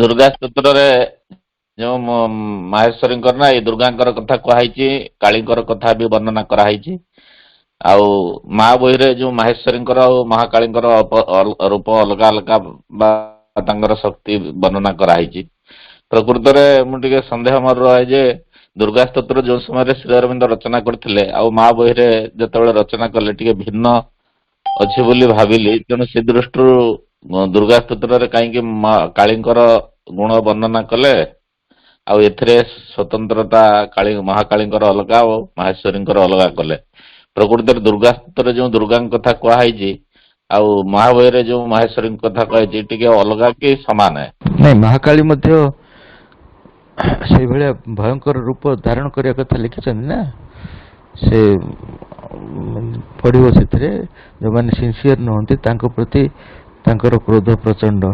ଦୁର୍ଗା ସ୍ତୋତ୍ରରେ ଯେଉଁ ମାହେଶ୍ୱରୀଙ୍କର ନା ଏଇ ଦୁର୍ଗାଙ୍କର କଥା କୁହାହେଇଛି, କାଳୀଙ୍କର କଥା ବି ବର୍ଣ୍ଣନା କରାହେଇଛି। ଆଉ ମା ବହିରେ ଯୋଉ ମାହେଶ୍ୱରୀଙ୍କର ଆଉ ମହାକାଳୀଙ୍କର ରୂପ ଅଲଗା ଅଲଗା ବା ତାଙ୍କର ଶକ୍ତି ବର୍ଣ୍ଣନା କରାହେଇଛି। ପ୍ରକୃତରେ ମୁଁ ଟିକେ ସନ୍ଦେହ ମୋର ରହେ ଯେ ଦୁର୍ଗା ସ୍ତୋତ୍ର ଯୋଉ ସମୟରେ ଶ୍ରୀ ଅରବିନ୍ଦ ରଚନା କରିଥିଲେ ଆଉ ମା ବହିରେ ଯେତେବେଳେ ରଚନା କଲେ ଟିକେ ଭିନ୍ନ ଅଛି ବୋଲି ଭାବିଲି। ତେଣୁ ସେ ଦୃଷ୍ଟିରୁ ଦୁର୍ଗା ସ୍ତୋତ୍ରରେ କାହିଁକି କାଳୀଙ୍କର ଗୁଣ ବର୍ଣ୍ଣନା କଲେ ଆଉ ଏଥିରେ ସ୍ୱତନ୍ତ୍ରତା ମହାକାଳୀଙ୍କର ଅଲଗା ଓ ମାହେଶ୍ୱରୀଙ୍କର ଅଲଗା କଲେ। ପ୍ରକୃତରେ ଦୁର୍ଗା ସ୍ତୋତ୍ରରେ ଯୋଉ ଦୁର୍ଗାଙ୍କ କଥା କୁହାହେଇଛି ଆଉ ମହାବହିରେ ଯୋଉ ମାହେଶ୍ୱରୀଙ୍କ କଥା କୁହାହେଇଛି ଟିକେ ଅଲଗା କି ସମାନ? ନାଇଁ, ମହାକାଳୀ ମଧ୍ୟ ସେଇଭଳିଆ ଭୟଙ୍କର ରୂପ ଧାରଣ କରିବା କଥା ଲେଖିଛନ୍ତି ନା। ସେ ପଢିବ ସେଥିରେ ଯୋଉମାନେ ସିନସିୟର ନୁହନ୍ତି ତାଙ୍କ ପ୍ରତି ତାଙ୍କର କ୍ରୋଧ ପ୍ରଚଣ୍ଡ,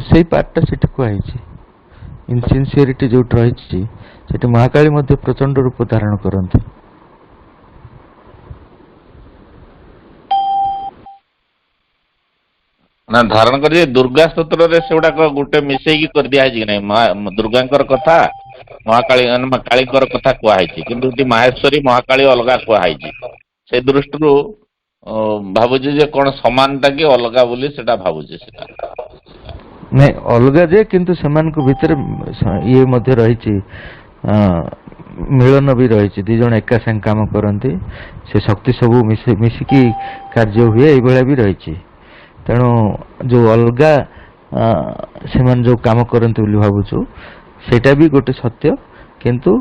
ସେଇ ପାର୍ଟଟା ସେଠି କୁହାହେଇଛି। ଇନସିନସିୟରିଟି ଯୋଉଠି ରହିଛି ସେଠି ମହାକାଳୀ ମଧ୍ୟ ପ୍ରଚଣ୍ଡ ରୂପ ଧାରଣ କରନ୍ତି। ନା ଧାରଣ କରି ଦୁର୍ଗା ସ୍ତୋତ୍ରରେ ସେଗୁଡାକ ଗୋଟେ ମିଶେଇକି କରିଦିଆହେଇଛି କି ନାହିଁ? ଦୁର୍ଗାଙ୍କର କଥା କାଳୀଙ୍କର କଥା କୁହାହେଇଛି, କିନ୍ତୁ ଏଠି ମାହେଶ୍ୱରୀ ମହାକାଳୀ ଅଲଗା କୁହାହେଇଛି। ସେ ଦୃଷ୍ଟିରୁ ଭାବୁଛି ଯେ କଣ ସମାନଟା କି ଅଲଗା ବୋଲି ସେଟା ଭାବୁଛି ସେଟା। ନାଇଁ, ଅଲଗା ଯେ, କିନ୍ତୁ ସେମାନଙ୍କ ଭିତରେ ଇଏ ମଧ୍ୟ ରହିଛି, ମିଳନ ବି ରହିଛି। ଦି ଜଣ ଏକା ସାଙ୍ଗେ କାମ କରନ୍ତି, ସେ ଶକ୍ତି ସବୁ ମିଶିକି କାର୍ଯ୍ୟ ହୁଏ, ଏଇଭଳିଆ ବି ରହିଛି। ତେଣୁ ଯୋଉ ଅଲଗା ସେମାନେ ଯୋଉ କାମ କରନ୍ତି ବୋଲି ଭାବୁଛୁ ସେଇଟା ବି ଗୋଟେ ସତ୍ୟ। କିନ୍ତୁ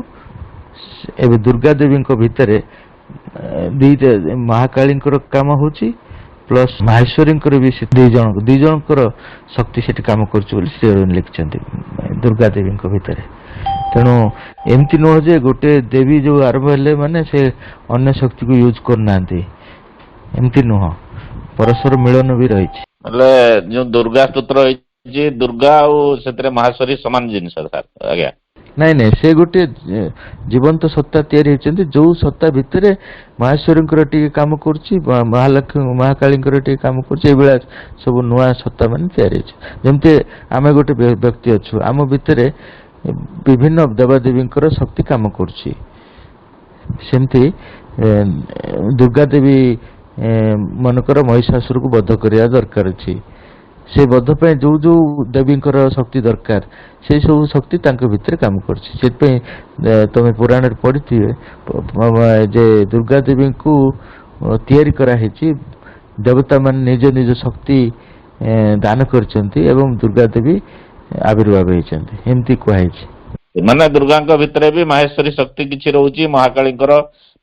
ଏବେ ଦୁର୍ଗା ଦେବୀଙ୍କ ଭିତରେ ଦିଟା, ମହାକାଳୀଙ୍କର କାମ ହଉଛି ପ୍ଲସ୍ ମାହେଶ୍ୱରୀଙ୍କର ବି ଦି ଜଣଙ୍କର ଶକ୍ତି ସେଠି କାମ କରୁଛି ବୋଲି ଶ୍ରୀ ଅରବିନ୍ଦ ଲେଖିଛନ୍ତି ଦୁର୍ଗା ଦେବୀଙ୍କ ଭିତରେ। ତେଣୁ ଏମିତି ନୁହଁ ଯେ ଗୋଟେ ଦେବୀ ଯୋଉ ଆରମ୍ଭ ହେଲେ ମାନେ ସେ ଅନ୍ୟ ଶକ୍ତିକୁ ୟୁଜ କରୁନାହାନ୍ତି, ଏମିତି ନୁହଁ। ପରସ୍ପର ମିଳନ ବି ରହିଛି। ହେଲେ ଯୋଉ ଦୁର୍ଗା ସ୍ତୋତ୍ର ହେଇଛି, ଦୁର୍ଗା ଆଉ ସେଥିରେ ମାହେଶ୍ୱରୀ ସମାନ ଜିନିଷ ସାର୍? ଆଜ୍ଞା। ନାଇଁ ନାଇଁ, ସେ ଗୋଟେ ଜୀବନ୍ତ ସତ୍ତା ତିଆରି ହେଇଛନ୍ତି, ଯୋଉ ସତ୍ତା ଭିତରେ ମାହେଶ୍ୱରୀଙ୍କର ଟିକେ କାମ କରୁଛି, ମହାଲକ୍ଷ୍ମୀ ମହାକାଳୀଙ୍କର ଟିକେ କାମ କରୁଛି, ଏଇଭଳିଆ ସବୁ ନୂଆ ସତ୍ତା ମାନେ ତିଆରି ହେଇଛି। ଯେମିତି ଆମେ ଗୋଟେ ବ୍ୟକ୍ତି ଅଛୁ, ଆମ ଭିତରେ ବିଭିନ୍ନ ଦେବାଦେବୀଙ୍କର ଶକ୍ତି କାମ କରୁଛି। ସେମିତି ଦୁର୍ଗା ଦେବୀ ମନେକର ମହିଷାସୁରକୁ ବଧ କରିବା ଦରକାର ଅଛି, ସେ ବଧ ପାଇଁ ଯୋଉ ଯୋଉ ଦେବୀଙ୍କର ଶକ୍ତି ଦରକାର ସେଇ ସବୁ ଶକ୍ତି ତାଙ୍କ ଭିତରେ କାମ କରୁଛି। ସେଥିପାଇଁ ତମେ ପୁରାଣରେ ପଢିଥିବେ ଯେ ଦୁର୍ଗା ଦେବୀଙ୍କୁ ତିଆରି କରାହେଇଛି, ଦେବତା ମାନେ ନିଜ ନିଜ ଶକ୍ତି ଦାନ କରିଛନ୍ତି ଏବଂ ଦୁର୍ଗା ଦେବୀ ଆବିର୍ଭାବ ହେଇଛନ୍ତି, ଏମିତି କୁହାହେଇଛି। ମାନେ ଦୁର୍ଗାଙ୍କ ଭିତରେ ବି ମାହେଶ୍ୱରୀ ଶକ୍ତି କିଛି ରହୁଛି, ମହାକାଳୀଙ୍କର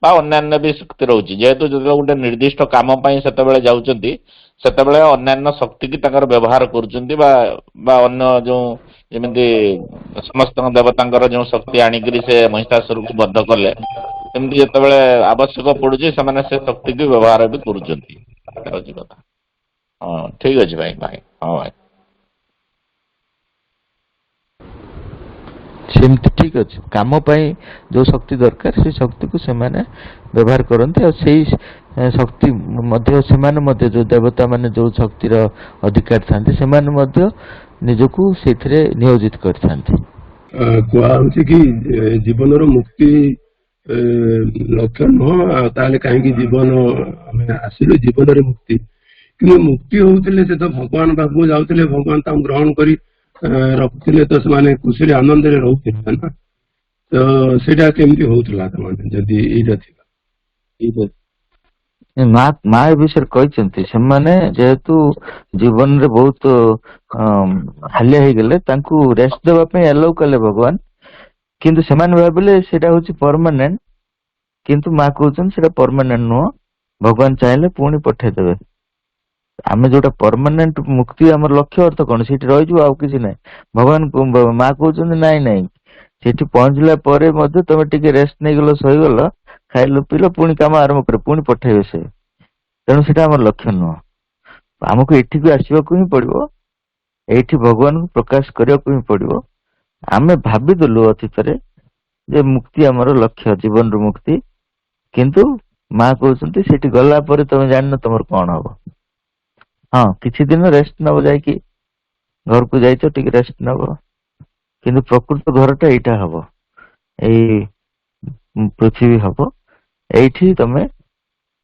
ବା ଅନ୍ୟାନ୍ୟ ବି ଶକ୍ତି ରହୁଛି। ଯେହେତୁ ଯେତେବେଳେ ଗୋଟେ ନିର୍ଦ୍ଦିଷ୍ଟ କାମ ପାଇଁ ସେତେବେଳେ ଯାଉଛନ୍ତି, ସେତେବେଳେ ଅନ୍ୟାନ୍ୟ ଶକ୍ତି କି ତାଙ୍କର ବ୍ୟବହାର କରୁଛନ୍ତି ବା ଅନ୍ୟ ଯୋଉ ଯେମିତି ସମସ୍ତଙ୍କ ଦେବତାଙ୍କର ଯୋଉ ଶକ୍ତି ଆଣିକିରି ସେ ମହିଷାସୁରକୁ ବଧ କଲେ, ସେମିତି ଯେତେବେଳେ ଆବଶ୍ୟକ ପଡୁଛି ସେମାନେ ସେ ଶକ୍ତିକୁ ବ୍ୟବହାର ବି କରୁଛନ୍ତି। ଏଇଟା ହଉଛି କଥା। ହଁ, ଠିକ ଅଛି ଭାଇ। ହଁ ଭାଇ। ସେମିତି ଠିକ ଅଛି, କାମ ପାଇଁ ଯୋଉ ଶକ୍ତି ଦରକାର ସେଇ ଶକ୍ତିକୁ ସେମାନେ ବ୍ୟବହାର କରନ୍ତି। ଆଉ ସେଇ ଶକ୍ତି ମଧ୍ୟ ସେମାନେ ମଧ୍ୟ ଯୋଉ ଦେବତା ମାନେ ଯୋଉ ଶକ୍ତିର ଅଧିକାର ଥାନ୍ତି ସେମାନେ ମଧ୍ୟ ନିଜକୁ ସେଇଥିରେ ନିୟୋଜିତ କରିଥାନ୍ତି। କୁହାହଉଛି କି ଜୀବନର ମୁକ୍ତି ଲକ୍ଷ୍ୟ ନୁହଁ, ଆଉ ତାହେଲେ କାହିଁକି ଜୀବନ ଆମେ ଆସିଲେ ଜୀବନରେ ମୁକ୍ତି? କିନ୍ତୁ ମୁକ୍ତି ହଉଥିଲେ ସେ ତ ଭଗବାନ ପାଖକୁ ଯାଉଥିଲେ, ଭଗବାନ ତାଙ୍କୁ ଗ୍ରହଣ କରି ରଖୁଥିଲେ, ତ ସେମାନେ ଖୁସିରେ ଆନନ୍ଦରେ ରହୁଥିଲେ ନା। ତ ସେଇଟା କେମିତି ହଉଥିଲା ସେମାନେ ଯଦି ଏଇଟା ଥିଲା? ମା ଏ ବିଷୟରେ କହିଛନ୍ତି, ସେମାନେ ଯେହେତୁ ଜୀବନରେ ବହୁତ ହାଲିଆ ହେଇଗଲେ ତାଙ୍କୁ ରେଷ୍ଟ ଦେବା ପାଇଁ ଆଲାଉ କଲେ ଭଗବାନ, କିନ୍ତୁ ସେମାନେ ଭାବିଲେ ସେଇଟା ହଉଛି ପରମାନେଣ୍ଟ। କିନ୍ତୁ ମା କହୁଛନ୍ତି ସେଇଟା ପରମାନେଣ୍ଟ ନୁହଁ, ଭଗବାନ ଚାହିଁଲେ ପୁଣି ପଠେଇଦେବେ। ଆମେ ଯୋଉଟା ପରମାନେଣ୍ଟ ମୁକ୍ତି ଆମର ଲକ୍ଷ୍ୟ ଅର୍ଥ କଣ, ସେଇଠି ରହିଯିବ ଆଉ କିଛି ନାହିଁ। ଭଗବାନ ମା କହୁଛନ୍ତି ନାଇଁ ନାଇଁ, ସେଠି ପହଞ୍ଚିଲା ପରେ ମଧ୍ୟ ତମେ ଟିକେ ରେଷ୍ଟ ନେଇଗଲ, ଶୋଇଗଲ, ଖାଇଲ ପିଇଲ, ପୁଣି କାମ ଆରମ୍ଭ କର, ପୁଣି ପଠେଇବେ ସେ। ତେଣୁ ସେଟା ଆମର ଲକ୍ଷ୍ୟ ନୁହଁ, ଆମକୁ ଏଠିକୁ ଆସିବାକୁ ହିଁ ପଡିବ, ଏଇଠି ଭଗବାନଙ୍କୁ ପ୍ରକାଶ କରିବାକୁ ହିଁ ପଡିବ। ଆମେ ଭାବିଦେଲୁ ଅତୀତରେ ଯେ ମୁକ୍ତି ଆମର ଲକ୍ଷ୍ୟ, ଜୀବନରୁ ମୁକ୍ତି, କିନ୍ତୁ ମା କହୁଛନ୍ତି ସେଠି ଗଲା ପରେ ତମେ ଜାଣିନ ତମର କଣ ହବ। ହଁ, କିଛି ଦିନ ରେଷ୍ଟ ନବ ଯାଇକି, ଘରକୁ ଯାଇଛ ଟିକେ ରେଷ୍ଟ ନବ, କିନ୍ତୁ ପ୍ରକୃତ ଘରଟା ଏଇଟା ହବ, ଏଇ ପୃଥିବୀ ହବ। ଏଇଠି ତମେ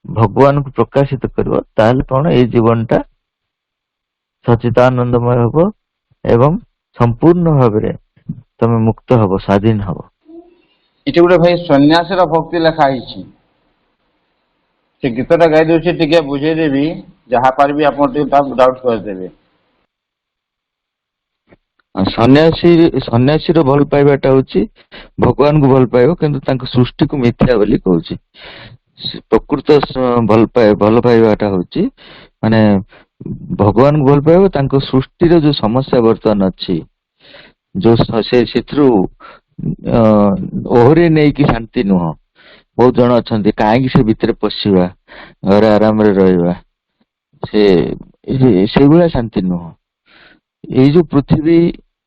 ଭଗବାନଙ୍କୁ ପ୍ରକାଶିତ କରିବ, ତାହେଲେ କଣ ଏଇ ଜୀବନଟା ସଚିଦାନନ୍ଦମୟ ହବ ଏବଂ ସମ୍ପୂର୍ଣ୍ଣ ଭାବରେ ତମେ ମୁକ୍ତ ହବ, ସ୍ୱାଧୀନ ହବ। ଏଠି ଗୋଟେ ଭାଇ ସନ୍ନ୍ୟାସୀର ଭକ୍ତି ଲେଖା ହେଇଛି, ସେ ଗୀତଟା ଗାଇ ଦଉଛି, ଟିକେ ବୁଝେଇଦେବି, ଯାହା ପାରିବି ଆପଣ ଟିକେ ଡାଉଟ୍ କରିଦେବେ। ସନ୍ନ୍ୟାସୀର ଭଲ ପାଇବାଟା ହଉଛି ଭଗବାନଙ୍କୁ ଭଲ ପାଇବ, କିନ୍ତୁ ତାଙ୍କ ସୃଷ୍ଟିକୁ ମିଥ୍ୟା ବୋଲି କହୁଛି। ପ୍ରକୃତ ଭଲ ପାଇବାଟା ହଉଛି ମାନେ ଭଗବାନଙ୍କୁ ଭଲ ପାଇବ, ତାଙ୍କ ସୃଷ୍ଟିର ଯୋଉ ସମସ୍ୟା ବର୍ତ୍ତମାନ ଅଛି, ଯୋଉ ସେଥିରୁ ଓହରି ନେଇକି ଶାନ୍ତି ନୁହଁ। ବହୁତ ଜଣ ଅଛନ୍ତି, କାହିଁକି ସେ ଭିତରେ ପଶିବା, ଘରେ ଆରାମରେ ରହିବା, ସେଇଭଳିଆ ଶାନ୍ତି ନୁହଁ। ଏଇ ଯୋଉ ପୃଥିବୀ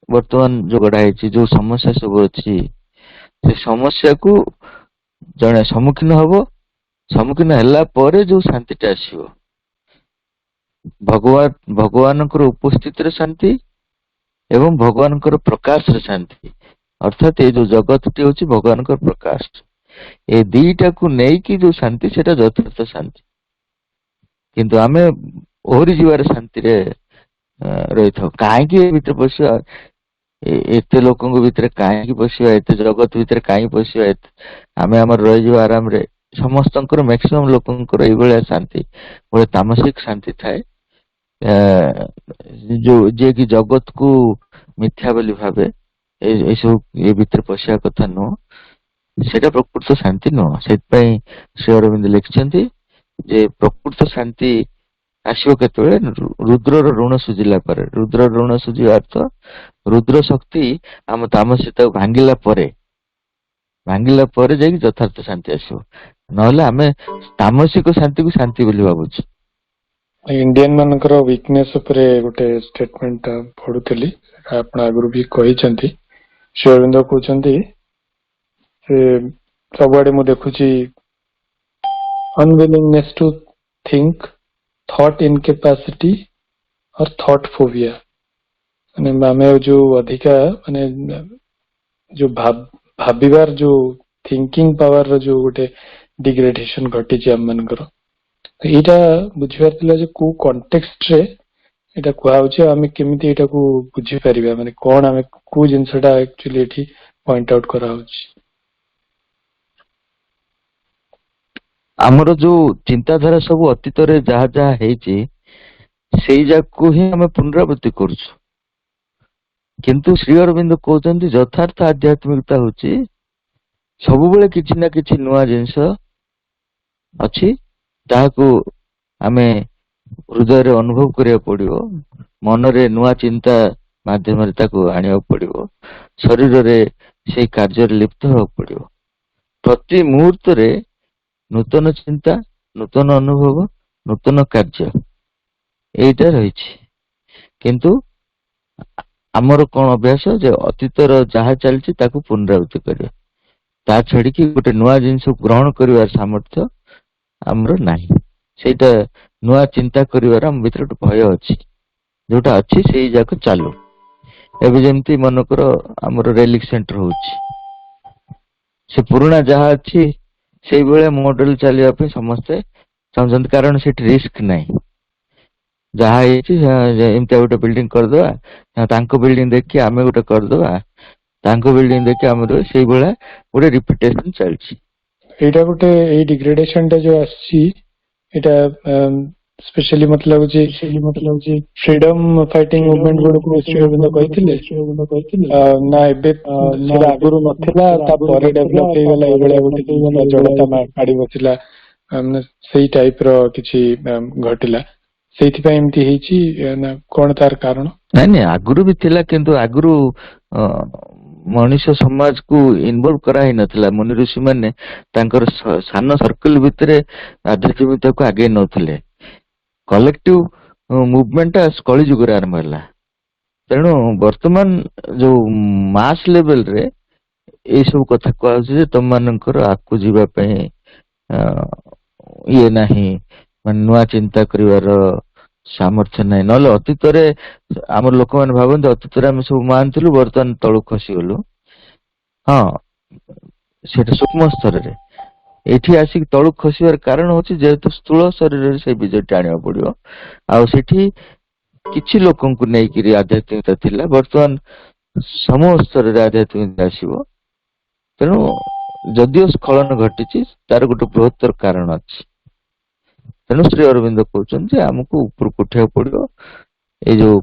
ବର୍ତ୍ତମାନ ଯୋଉ ଗଢା ହେଇଛି, ଯୋଉ ସମସ୍ୟା ସବୁ ଅଛି, ସେ ସମସ୍ୟାକୁ ଜଣେ ସମ୍ମୁଖୀନ ହବ, ସମ୍ମୁଖୀନ ହେଲା ପରେ ଯୋଉ ଶାନ୍ତିଟା ଆସିବ, ଭଗବାନଙ୍କର ଉପସ୍ଥିତିରେ ଶାନ୍ତି ଏବଂ ଭଗବାନଙ୍କର ପ୍ରକାଶରେ ଶାନ୍ତି। ଅର୍ଥାତ ଏଇ ଯୋଉ ଜଗତଟି ହଉଛି ଭଗବାନଙ୍କର ପ୍ରକାଶ, ଏ ଦିଟାକୁ ନେଇକି ଯୋଉ ଶାନ୍ତି, ସେଟା ଯଥାର୍ଥ ଶାନ୍ତି। କିନ୍ତୁ ଆମେ ଓହରି ଯିବାର ଶାନ୍ତିରେ ରହିଥାଉ। କାହିଁକି ଏ ଭିତରେ ପଶିବା, ଏତେ ଲୋକଙ୍କ ଭିତରେ କାହିଁକି ପଶିବା, ଏତେ ଜଗତ ଭିତରେ କାହିଁକି ପଶିବା, ଆମେ ଆମର ରହିଯିବା ଆରାମରେ। ସମସ୍ତଙ୍କର, ମ୍ୟାକ୍ସିମମ୍ ଲୋକଙ୍କର ଏଇଭଳିଆ ଶାନ୍ତି, ଗୋଟେ ତାମସିକ ଶାନ୍ତି ଥାଏ, ଯୋଉ ଯିଏକି ଜଗତକୁ ମିଥ୍ୟା ବୋଲି ଭାବେ। ଏସବୁ ଏ ଭିତରେ ପଶିବା କଥା ନୁହଁ, ସେଇଟା ପ୍ରକୃତ ଶାନ୍ତି ନୁହଁ। ସେଥିପାଇଁ ଶ୍ରୀ ଅରବିନ୍ଦ ଲେଖିଛନ୍ତି ଯେ ପ୍ରକୃତ ଶାନ୍ତି ଆସିବ କେତେବେଳେ, ରୁଦ୍ରର ଋଣ ସୁଝିଲା ପରେ। ରୁଦ୍ରର ଋଣ ସୁଝିବା ଅର୍ଥ, ରୁଦ୍ର ଶକ୍ତି ଆମ ତାମସିକତାକୁ ଭାଙ୍ଗିଲା ପରେ ଯାଇକି ଯଥାର୍ଥ ଶାନ୍ତି ଆସିବ। ନହେଲେ ଆମେ ତାମସିକ ଶାନ୍ତିକୁ ଶାନ୍ତି ବୋଲି ଭାବୁଛୁ। ଇଣ୍ଡିଆନ ମାନଙ୍କର ୱିକନେସ୍ ଉପରେ ଗୋଟେ ଷ୍ଟେଟମେଣ୍ଟ ପଢୁଥିଲି, ଆପଣ ଆଗରୁ ବି କହିଛନ୍ତି। ଶ୍ରୀ ଅରବିନ୍ଦ କହୁଛନ୍ତି, ସେ ସବୁଆଡେ ମୁଁ ଦେଖୁଛି unwillingness to think, thought incapacity और thought phobia। ମାନେ ଆମେ ଯୋଉ ଅଧିକା ମାନେ ଯୋଉ ଭାବିବାର ଯୋଉ ଥିଙ୍କିଂ ପାୱାର ର ଯୋଉ ଗୋଟେ ଡିଗ୍ରେଡେସନ ଘଟିଛି ଆମ ମାନଙ୍କର, ଏଇଟା ବୁଝିବାର ଥିଲା ଯେ କୋଉ କଣ୍ଟେକ୍ସଟ ରେ ଏଇଟା କୁହାହଉଛି, ଆମେ କେମିତି ଏଇଟାକୁ ବୁଝିପାରିବା, ମାନେ କଣ ଆମେ କୋଉ ଜିନିଷଟା ଆକ୍ଚୁଆଲି ଏଠି ପଏଣ୍ଟ ଆଉଟ୍ କରାହଉଛି। ଆମର ଯୋଉ ଚିନ୍ତାଧାରା ସବୁ ଅତୀତରେ ଯାହା ଯାହା ହେଇଛି, ସେଇ ଯାକୁ ହିଁ ଆମେ ପୁନରାବୃତ୍ତି କରୁଛୁ। କିନ୍ତୁ ଶ୍ରୀ ଅରବିନ୍ଦ କହୁଛନ୍ତି ଯଥାର୍ଥ ଆଧ୍ୟାତ୍ମିକତା ହଉଛି ସବୁବେଳେ କିଛି ନା କିଛି ନୂଆ ଜିନିଷ ଅଛି, ତାହାକୁ ଆମେ ହୃଦୟରେ ଅନୁଭବ କରିବାକୁ ପଡିବ, ମନରେ ନୂଆ ଚିନ୍ତା ମାଧ୍ୟମରେ ତାକୁ ଆଣିବାକୁ ପଡିବ, ଶରୀରରେ ସେଇ କାର୍ଯ୍ୟରେ ଲିପ୍ତ ହେବାକୁ ପଡିବ। ପ୍ରତି ମୁହୂର୍ତ୍ତରେ ନୂତନ ଚିନ୍ତା, ନୂତନ ଅନୁଭବ, ନୂତନ କାର୍ଯ୍ୟ, ଏଇଟା ରହିଛି। କିନ୍ତୁ ଆମର କଣ ଅଭ୍ୟାସ, ଯେ ଅତୀତର ଯାହା ଚାଲିଛି ତାକୁ ପୁନରାବୃତ୍ତି କରିବା, ତା ଛାଡିକି ଗୋଟେ ନୂଆ ଜିନିଷ ଗ୍ରହଣ କରିବାର ସାମର୍ଥ୍ୟ ଆମର ନାହିଁ। ସେଇଟା ନୂଆ ଚିନ୍ତା କରିବାର ଆମ ଭିତରେ ଗୋଟେ ଭୟ ଅଛି, ଯୋଉଟା ଅଛି ସେଇ ଯାକ ଚାଲୁ। ଏବେ ଯେମିତି ମନେକର ଆମର ରେଲିଂ ସେଣ୍ଟର ହଉଛି, ସେ ପୁରୁଣା ଯାହା ଅଛି ସେଇଭଳିଆ ମଡେଲ ଚାଲିବା ପାଇଁ ସମସ୍ତେ ଚାହୁଁଛନ୍ତି, କାରଣ ସେଠି ରିସ୍କ ନାହିଁ। ଯାହା ହେଇଛି ଏମିତିଆ ଗୋଟେ ବିଲ୍ଡିଂ କରିଦବା, ତାଙ୍କ ବିଲ୍ଡିଂ ଦେଖି ଆମେ ଗୋଟେ କରିଦବା, ତାଙ୍କ ବିଲ୍ଡିଂ ଦେଖି ଆମେ ସେଇଭଳିଆ ଗୋଟେ ରିପିଟେସନ ଚାଲିଛି। ଏଇଟା ଗୋଟେ ଏଇ ଡିଗ୍ରେଡେସନ ଟା ଯୋଉ ଆସିଛି, ଏଇଟା ସ୍ପେଶାଲି ମତେ ଲାଗୁଛି ଫ୍ରିଡମ ଫାଇଟିଂ ମୁଭମେଣ୍ଟ ଗୁଡକୁ ଶ୍ରୀ ଅରବିନ୍ଦ କହିଥିଲେ ନା, ଏବେ ସେଟା ଆଗରୁ ନଥିଲା, ତାପରେ ଡେଭଲପ ହେଇଗଲା ଏଇଭଳିଆ ଗୋଟେ ଜଡତା ମାଡି ବସିଲା, ସେଇ ଟାଇପ ର କିଛି ଘଟିଲା, ସେଇଥିପାଇଁ ଏମିତି ହେଇଛି ନା କଣ ତାର କାରଣ? ନାଇଁ, ଆଗରୁ ବି ଥିଲା, କିନ୍ତୁ ଆଗରୁ ମଣିଷ ସମାଜକୁ ଇନଭଲ୍ଭ କରାହେଇନଥିଲା। ମୁନି ଋଷି ମାନେ ତାଙ୍କର ସାନ ସର୍କଲ ଭିତରେ ଆଧ୍ୟାତ୍ମିକତାକୁ ଆଗେଇ ନଉଥିଲେ। କଲେକ୍ଟିଭ ମୁଭମେଣ୍ଟ ଟା କଳି ଯୁଗରେ ଆରମ୍ଭ ହେଲା। ତେଣୁ ବର୍ତ୍ତମାନ ଯୋଉ ମାସ ଲେଭେଲରେ ଏଇ ସବୁ କଥା କୁହାଯାଉଛି ଯେ ତମମାନଙ୍କର ଆଗକୁ ଯିବା ପାଇଁ ଇଏ ନାହିଁ, ମାନେ ନୂଆ ଚିନ୍ତା କରିବାର ସାମର୍ଥ୍ୟ ନାହିଁ। ନହେଲେ ଅତୀତରେ ଆମର ଲୋକମାନେ ଭାବନ୍ତି ଅତୀତରେ ଆମେ ସବୁ ମହାନ ଥିଲୁ, ବର୍ତ୍ତମାନ ତଳକୁ ଖସିଗଲୁ। ହଁ, ସେଟା ସୂକ୍ଷ୍ମ ସ୍ତରରେ। ଏଠି ଆସିକି ତଳକୁ ଖସିବାର କାରଣ ହଉଛି ଯେହେତୁ ସ୍ଥୂଳ ଶରୀରରେ ସେଇ ବିଜୟଟି ଆଣିବାକୁ ପଡିବ। ଆଉ ସେଠି କିଛି ଲୋକଙ୍କୁ ନେଇକିରି ଆଧ୍ୟାତ୍ମିକତା ଥିଲା, ବର୍ତ୍ତମାନ ସମୂହ ସ୍ତରରେ ଆଧ୍ୟାତ୍ମିକତା ଆସିବ। ତେଣୁ ଯଦିଓ ସ୍ଖଳନ ଘଟିଛି, ତାର ଗୋଟେ ବୃହତ୍ତର କାରଣ ଅଛି। ତେଣୁ ଶ୍ରୀ ଅରବିନ୍ଦ କହୁଛନ୍ତି ଯେ ଆମକୁ ଉପରକୁ ଉଠିବାକୁ ପଡିବ। ଏଇ ଯୋଉ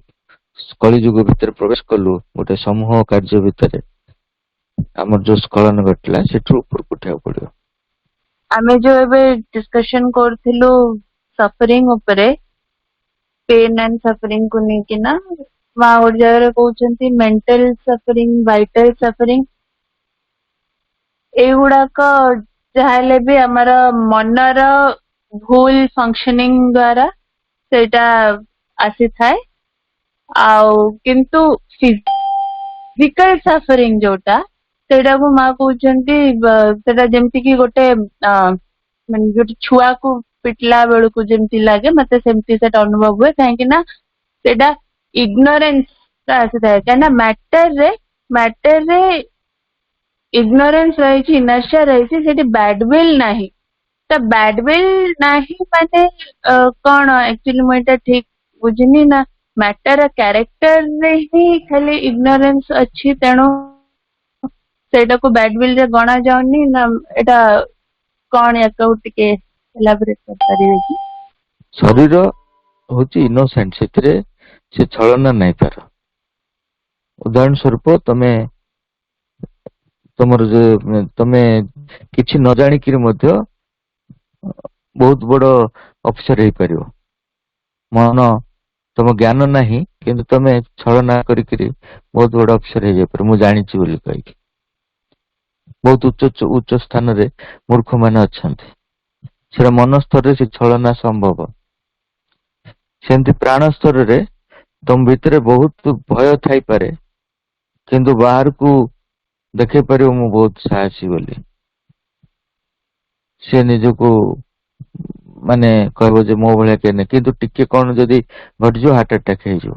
କଳିଯୁଗ ଭିତରେ ପ୍ରବେଶ କଲୁ, ଗୋଟେ ସମୂହ କାର୍ଯ୍ୟ ଭିତରେ ଆମର ଯୋଉ ସ୍ଖଳନ ଘଟିଲା, ସେଠୁ ଉପରକୁ ଉଠିବାକୁ ପଡିବ। ଆମେ ଯୋଉ ଏବେ ଡିସ୍କସନ କରୁଥିଲୁ ସଫରିଂ ଉପରେ, ପେନ୍ ଆଣ୍ଡ ସଫରିଂ କୁ ନେଇକି ନା, ମା ଗୋଟେ ଜାଗାରେ କହୁଛନ୍ତି ମେଣ୍ଟାଲ ସଫରିଂ, ଭାଇଟାଲ ସଫରିଂ, ଏଇଗୁଡାକ ଯାହାହେଲେ ବି ଆମର ମନର ଭୁଲ ଫଙ୍କସନିଂ ଦ୍ଵାରା ସେଇଟା ଆସିଥାଏ। ଆଉ କିନ୍ତୁ ଫିଜିକାଲ ସଫରିଂ ଯୋଉଟା, ସେଇଟାକୁ ମା କହୁଛନ୍ତି ସେଟା ଯେମିତି କି ଗୋଟେ ମାନେ ଗୋଟେ ଛୁଆକୁ ପିଟିଲା ବେଳକୁ ଯେମିତି ଲାଗେ, ମତେ ସେମିତି ସେଟା ଅନୁଭବ ହୁଏ। କାହିଁକି ନା ସେଇଟା ଇଗ୍ନୋରେନ୍ସ ଆସିଥାଏ। କାହିଁକିନା ମ୍ୟାଟରରେ ଇଗ୍ନୋରେନ୍ସ ରହିଛି, ଇନର୍ସିଆ ରହିଛି, ସେଠି ବ୍ୟାଡୱିଲ୍ ନାହିଁ। ତ ବ୍ୟାଡୱିଲ୍ ନାହିଁ ମାନେ କଣ ଆକ୍ଚୁଆଲି ମୁଁ ଏଇଟା ଠିକ ବୁଝିନି ନା, ମ୍ୟାଟର କ୍ୟାରେକ୍ଟରରେ ହିଁ ଖାଲି ଇଗ୍ନୋରେନ୍ସ ଅଛି, ତେଣୁ ସେଇଟାକୁ ବ୍ୟାଡୱିଲ୍ ରେ ଗଣା ଯାଉନି ନା, ଏଇଟା କଣ ୟାକୁ ଟିକେ ଏଲାବୋରେଟ କରିପାରିବେ କି? ଶରୀର ହଉଛି ଇନୋସେଣ୍ଟ, ସେଥିରେ ସେ ଛଳନା ନାହିଁ ତାର। ଉଦାହରଣ ସ୍ୱରୂପ ତମେ କିଛି ନ ଜାଣିକିରି ମଧ୍ୟ ବହୁତ ବଡ ଅଫିସର ହେଇପାରିବ। ମନ ତମ ଜ୍ଞାନ ନାହିଁ, କିନ୍ତୁ ତମେ ଛଳନା କରିକିରି ବହୁତ ବଡ ଅଫିସର ହେଇଯାଇପାରିବ, ମୁଁ ଜାଣିଛି ବୋଲି କହିକି। ବହୁତ ଉଚ୍ଚ ସ୍ଥାନରେ ମୂର୍ଖ ମାନେ ଅଛନ୍ତି, ସେଟା ମନ ସ୍ତରରେ ସେ ଛଳନା ସମ୍ଭବ। ସେମିତି ପ୍ରାଣ ସ୍ତରରେ ତମ ଭିତରେ ବହୁତ ଭୟ ଥାଇପାରେ, କିନ୍ତୁ ବାହାରକୁ ଦେଖେଇ ପାରିବ ମୁଁ ବହୁତ ସାହସୀ ବୋଲି। ସେ ନିଜକୁ ମାନେ କହିବ ଯେ ମୋ ଭଳିଆ କେହି ନାହିଁ, କିନ୍ତୁ ଟିକେ କଣ ଯଦି ଘଟିଯିବ ହାର୍ଟ ଆଟାକ୍ ହେଇଯିବ।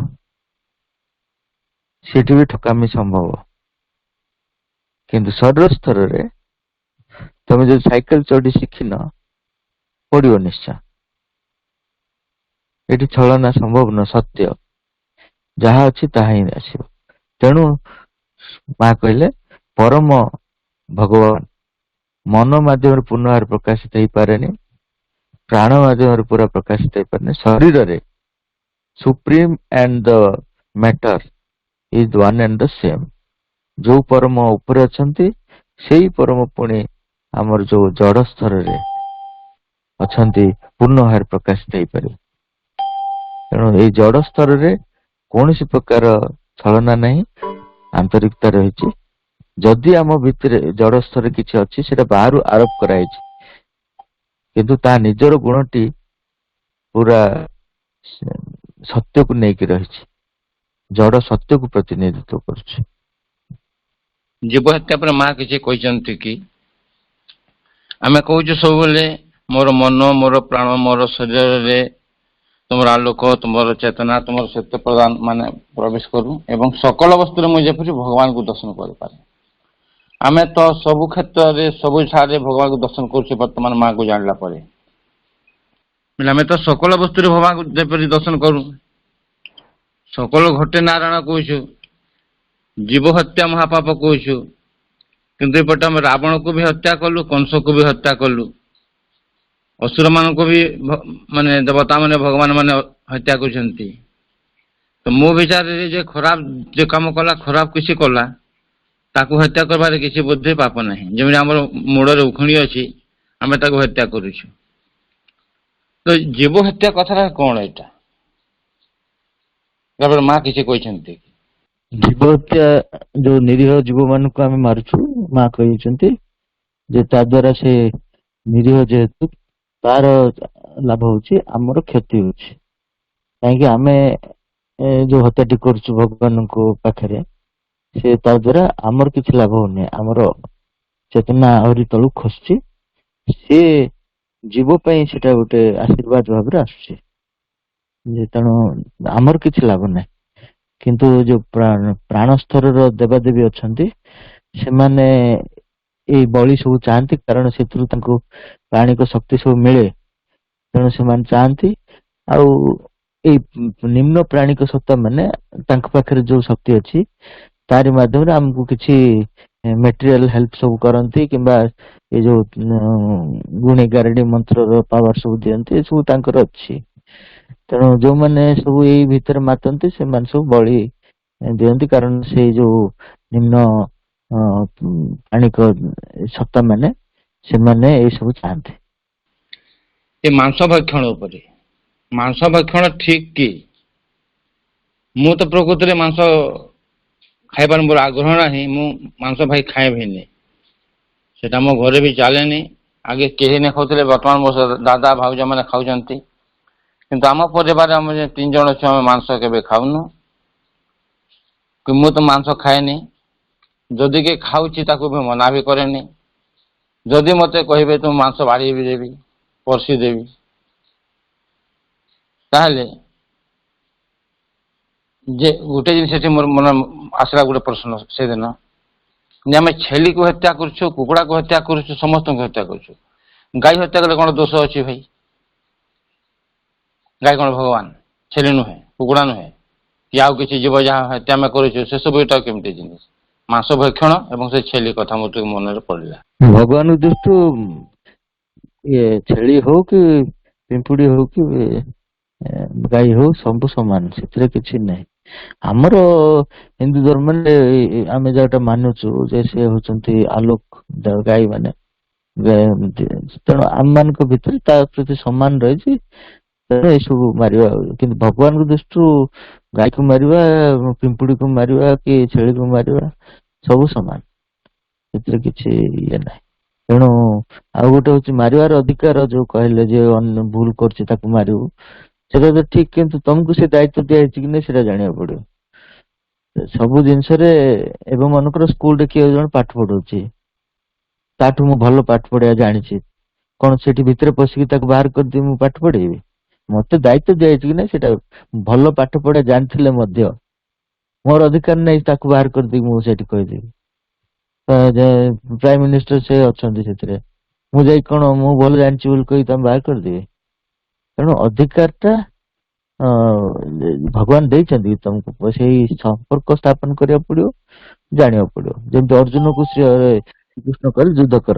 ସେଠି ବି ଠକାମି ସମ୍ଭବ। କିନ୍ତୁ ଶରୀର ସ୍ତରରେ ତମେ ଯଦି ସାଇକେଲ ଚଢି ଶିଖିନ, ପଡିବ ନିଶ୍ଚୟ। ଏଠି ଛଳନା ସମ୍ଭବ ନୁହଁ, ସତ୍ୟ ଯାହା ଅଛି ତାହା ହିଁ ଆସିବ। ତେଣୁ ମା କହିଲେ ପରମ ଭଗବାନ ମନ ମାଧ୍ୟମରେ ପୂର୍ଣ୍ଣ ଭାବରେ ପ୍ରକାଶିତ ହେଇପାରେନି, ପ୍ରାଣ ମାଧ୍ୟମରେ ପୁରା ପ୍ରକାଶିତ ହେଇପାରେନି। ଶରୀରରେ supreme and the matter is one and the same. ଯୋଉ ପରମ ଉପରେ ଅଛନ୍ତି, ସେଇ ପରମ ପୁଣି ଆମର ଯୋଉ ଜଡ ସ୍ତରରେ ଅଛନ୍ତି ପୂର୍ଣ୍ଣ ଭାବରେ ପ୍ରକାଶିତ ହେଇପାରିବ। ତେଣୁ ଏଇ ଜଡ ସ୍ତରରେ କୌଣସି ପ୍ରକାର ଛଳନା ନାହିଁ, ଆନ୍ତରିକତା ରହିଛି। ଯଦି ଆମ ଭିତରେ ଜଡ ସ୍ତରରେ କିଛି ଅଛି, ସେଟା ବାହାରୁ ଆରୋପ କରାଯାଇଛି, କିନ୍ତୁ ତା ନିଜର ଗୁଣଟି ପୁରା ସତ୍ୟକୁ ନେଇକି ରହିଛି, ଜଡ ସତ୍ୟକୁ ପ୍ରତିନିଧିତ୍ୱ କରୁଛି। ଜୀବ ହତ୍ୟା ପରେ ମା କିଛି କହିଛନ୍ତି କି? ଆମେ କହୁଛୁ ସବୁବେଳେ ମୋର ମନ, ମୋର ପ୍ରାଣ, ମୋର ଶରୀରରେ ତୁମର ଆଲୋକ, ତୁମର ଚେତନା, ତୁମର ସତ୍ୟ ପ୍ରଦାନ ମାନେ ପ୍ରବେଶ କରୁ ଏବଂ ସକଳ ବସ୍ତୁରେ ମୁଁ ଯେପରି ଭଗବାନଙ୍କୁ ଦର୍ଶନ କରିପାରେ। ଆମେ ତ ସବୁ କ୍ଷେତ୍ରରେ ସବୁ ଠାରେ ଭଗବାନଙ୍କୁ ଦର୍ଶନ କରୁଛୁ ବର୍ତ୍ତମାନ ମାଙ୍କୁ ଜାଣିଲା ପରେ। ଆମେ ତ ସକଳ ବସ୍ତୁରେ ଭଗବାନଙ୍କୁ ଯେପରି ଦର୍ଶନ କରୁ, ସକଳ ଘଟେ ନାରାୟଣ କହୁଛୁ, ଜୀବ ହତ୍ୟା ମହାପାପ କହୁଛୁ, କିନ୍ତୁ ଏପଟେ ଆମେ ରାବଣକୁ ବି ହତ୍ୟା କଲୁ, କଂସକୁ ବି ହତ୍ୟା କଲୁ, ଅସୁର ମାନଙ୍କୁ ବି ମାନେ ଦେବତା ମାନେ ଭଗବାନ ମାନେ ହତ୍ୟା କରୁଛନ୍ତି। ତ ମୋ ବିଚାରରେ ଯେ ଖରାପ ଯେ କାମ କଲା, ଖରାପ କିଛି କଲା, ତାକୁ ହତ୍ୟା କରିବାରେ କିଛି ବୋଧେ ପାପ ନାହିଁ। ଯେମିତି ଆମର ମୂଳରେ ଉଖୁଣି ଅଛି, ଆମେ ତାକୁ ହତ୍ୟା କରୁଛୁ। ତ ଜୀବ ହତ୍ୟା କଥାଟା କଣ ଏଇଟା? ତାପରେ ମା କିଛି କହିଛନ୍ତି। ଜୀବ ହତ୍ୟା ଯୋଉ ନିରୀହ ଜୀବ ମାନଙ୍କୁ ଆମେ ମାରୁଛୁ, ମା କହିଛନ୍ତି ଯେ ତା ଦ୍ଵାରା ସେ ନିରୀହ ଯେହେତୁ ତାର ଲାଭ ହଉଛି, ଆମର କ୍ଷତି ହଉଛି। କାହିଁକି ଆମେ ଯୋଉ ହତ୍ୟାଟି କରୁଛୁ ଭଗବାନଙ୍କ ପାଖରେ, ସେ ତା ଦ୍ଵାରା ଆମର କିଛି ଲାଭ ହଉନି, ଆମର ଚେତନା ଆହୁରି ତଳକୁ ଖସୁଛି। ସେ ଜୀବ ପାଇଁ ସେଟା ଗୋଟେ ଆଶୀର୍ବାଦ ଭାବରେ ଆସୁଛି। ଯେ ତେଣୁ ଆମର କିଛି ଲାଭ ନାହିଁ। କିନ୍ତୁ ଯୋଉ ପ୍ରାଣ ସ୍ତରର ଦେବାଦେବୀ ଅଛନ୍ତି ସେମାନେ ଏଇ ବଳି ସବୁ ଚାହାନ୍ତି, କାରଣ ସେଥିରୁ ତାଙ୍କୁ ପ୍ରାଣିକ ଶକ୍ତି ସବୁ ମିଳେ। ତେଣୁ ସେମାନେ ଚାହାନ୍ତି। ଆଉ ଏଇ ନିମ୍ନ ପ୍ରାଣିକ ସତ୍ତା ମାନେ ତାଙ୍କ ପାଖରେ ଯୋଉ ଶକ୍ତି ଅଛି ତାରି ମାଧ୍ୟମରେ ଆମକୁ କିଛି ମେଟେରିଆଲ ହେଲ୍ପ ସବୁ କରନ୍ତି, କିମ୍ବା ଏ ଯୋଉ ଗୁଣି ଗାରେଡି ମନ୍ତ୍ରର ପାୱାର ସବୁ ଦିଅନ୍ତି, ଏସବୁ ତାଙ୍କର ଅଛି। ତେଣୁ ଯୋଉମାନେ ସବୁ ଏଇ ଭିତରେ ମାତନ୍ତି ସେମାନେ ସବୁ ବଳି ଦିଅନ୍ତି, କାରଣ ସେଇ ଯୋଉ ନିମ୍ନ ପ୍ରାଣିକ ସତ୍ତା ମାନେ ସେମାନେ ଏଇ ସବୁ ଚାହାନ୍ତି। ଏ ମାଂସ ଭକ୍ଷଣ ଉପରେ, ମାଂସ ଭକ୍ଷଣ ଠିକ କି? ମୁଁ ତ ପ୍ରକୃତିରେ ମାଂସ ଖାଇବାର ମୋର ଆଗ୍ରହ ନାହିଁ। ମୁଁ ମାଂସ ଭାଇ ଖାଇବିନି, ସେଟା ମୋ ଘରେ ବି ଚାଲେନି। ଆଗେ କେହି ନ ଖାଉଥିଲେ, ବର୍ତ୍ତମାନ ମୋ ଦାଦା ଭାଉଜ ମାନେ ଖାଉଛନ୍ତି। କିନ୍ତୁ ଆମ ପରିବାରରେ ଆମେ 3 ଜଣ ଅଛୁ, ଆମେ ମାଂସ କେବେ ଖାଉନୁ। ମୁଁ ତ ମାଂସ ଖାଏନି। ଯଦି କିଏ ଖାଉଛି ତାକୁ ବି ମନା ବି କରେନି। ଯଦି ମତେ କହିବେ ତୁ ମାଂସ ବାଢ଼ି ବି ଦେବି, ପରସି ଦେବି, ତାହେଲେ ଯେ ଗୋଟେ ଜିନିଷ ସେଠି ମୋର ମନେ ଆସିଲା, ଗୋଟେ ପ୍ରଶ୍ନ ସେଦିନ ଯେ ଆମେ ଛେଳିକୁ ହତ୍ୟା କରୁଛୁ, କୁକୁଡ଼ାକୁ ହତ୍ୟା କରୁଛୁ, ସମସ୍ତଙ୍କୁ ହତ୍ୟା କରୁଛୁ। ଗାଈ ହତ୍ୟା କଲେ କଣ ଦୋଷ ଅଛି ଭାଇ? ଗାଈ କଣ ଭଗବାନ? ଛେଳି ନୁହେଁ, କୁକୁଡ଼ା ନୁହେଁ, କି ଆଉ କିଛି ଜୀବ ଯାହା ହତ୍ୟା ଆମେ କରୁଛୁ, ସେସବୁ ଏଟା କେମିତି ଜିନିଷ? ମାଂସ ଭକ୍ଷଣ ଏବଂ ସେ ଛେଳି କଥା ମୋ ଟିକେ ମନରେ ପଡ଼ିଲା। ଭଗବାନଙ୍କ ଦୃଷ୍ଟିରୁ ଇଏ ଛେଳି ହଉ କି ପିମ୍ପୁଡି ହଉ କି ଗାଈ ହଉ ସବୁ ସମାନ, ସେଥିରେ କିଛି ନାହିଁ। ଆମର ହିନ୍ଦୁ ଧର୍ମରେ ଆମେ ଯୋଉଟା ମାନୁଛୁ ଯେ ସେ ହଉଛନ୍ତି ଆଲୋକ ଗାଈ ମାନେ, ତେଣୁ ଆମ ମାନଙ୍କ ଭିତରେ ତା ପ୍ରତି ସମ୍ମାନ ରହିଛି। ତେଣୁ ଏସବୁ ମାରିବା, କିନ୍ତୁ ଭଗବାନଙ୍କ ଦୃଷ୍ଟିରୁ ଗାଈକୁ ମାରିବା, ପିମ୍ପୁଡିକୁ ମାରିବା କି ଛେଳିକୁ ମାରିବା ସବୁ ସମାନ, ସେଥିରେ କିଛି ଇଏ ନାହିଁ। ତେଣୁ ଆଉ ଗୋଟେ ହଉଛି ମାରିବାର ଅଧିକାର, ଯୋଉ କହିଲେ ଯେ ଅନ୍ୟ ଭୁଲ କରୁଛି ତାକୁ ମାରିବୁ, ସେଟା ତ ଠିକ, କିନ୍ତୁ ତମକୁ ସେ ଦାୟିତ୍ୱ ଦିଆଯାଇଛି କି ନାହିଁ ସେଟା ଜାଣିବାକୁ ପଡିବ। ସବୁ ଜିନିଷରେ ଏବେ ମନେକର ସ୍କୁଲରେ କିଏ ଜଣେ ପାଠ ପଢଉଛି, ତାଠୁ ମୁଁ ଭଲ ପାଠ ପଢିବା ଜାଣିଛି, କଣ ସେଠି ଭିତରେ ପଶିକି ତାକୁ ବାହାର କରିଦେବି ମୁଁ ପାଠ ପଢେଇବି? ମତେ ଦାୟିତ୍ୱ ଦିଆଯାଇଛି କି ନାହିଁ ସେଟା, ଭଲ ପାଠ ପଢିବା ଜାଣିଥିଲେ ମଧ୍ୟ ମୋର ଅଧିକାର ନାହିଁ ତାକୁ ବାହାର କରିଦେଇକି ମୁଁ ସେଠି କହିଦେବି। ପ୍ରାଇମ ମିନିଷ୍ଟର ସେ ଅଛନ୍ତି ସେଥିରେ, ମୁଁ ଯାଇ କଣ ମୁଁ ଭଲ ଜାଣିଛି ବୋଲି କହି ତମେ ବାହାର କରିଦେବି? ତେଣୁ ଅଧିକାର ଟା ଭଗବାନ ଦେଇଛନ୍ତି ତମକୁ, ସେଇ ସମ୍ପର୍କ ସ୍ଥାପନ କରିବାକୁ ପଡିବ, ଜାଣିବାକୁ ପଡିବ। ଯେମିତି ଅର୍ଜୁନକୁ ଶ୍ରୀକୃଷ୍ଣ କହିଲେ ଯୁଦ୍ଧ କର,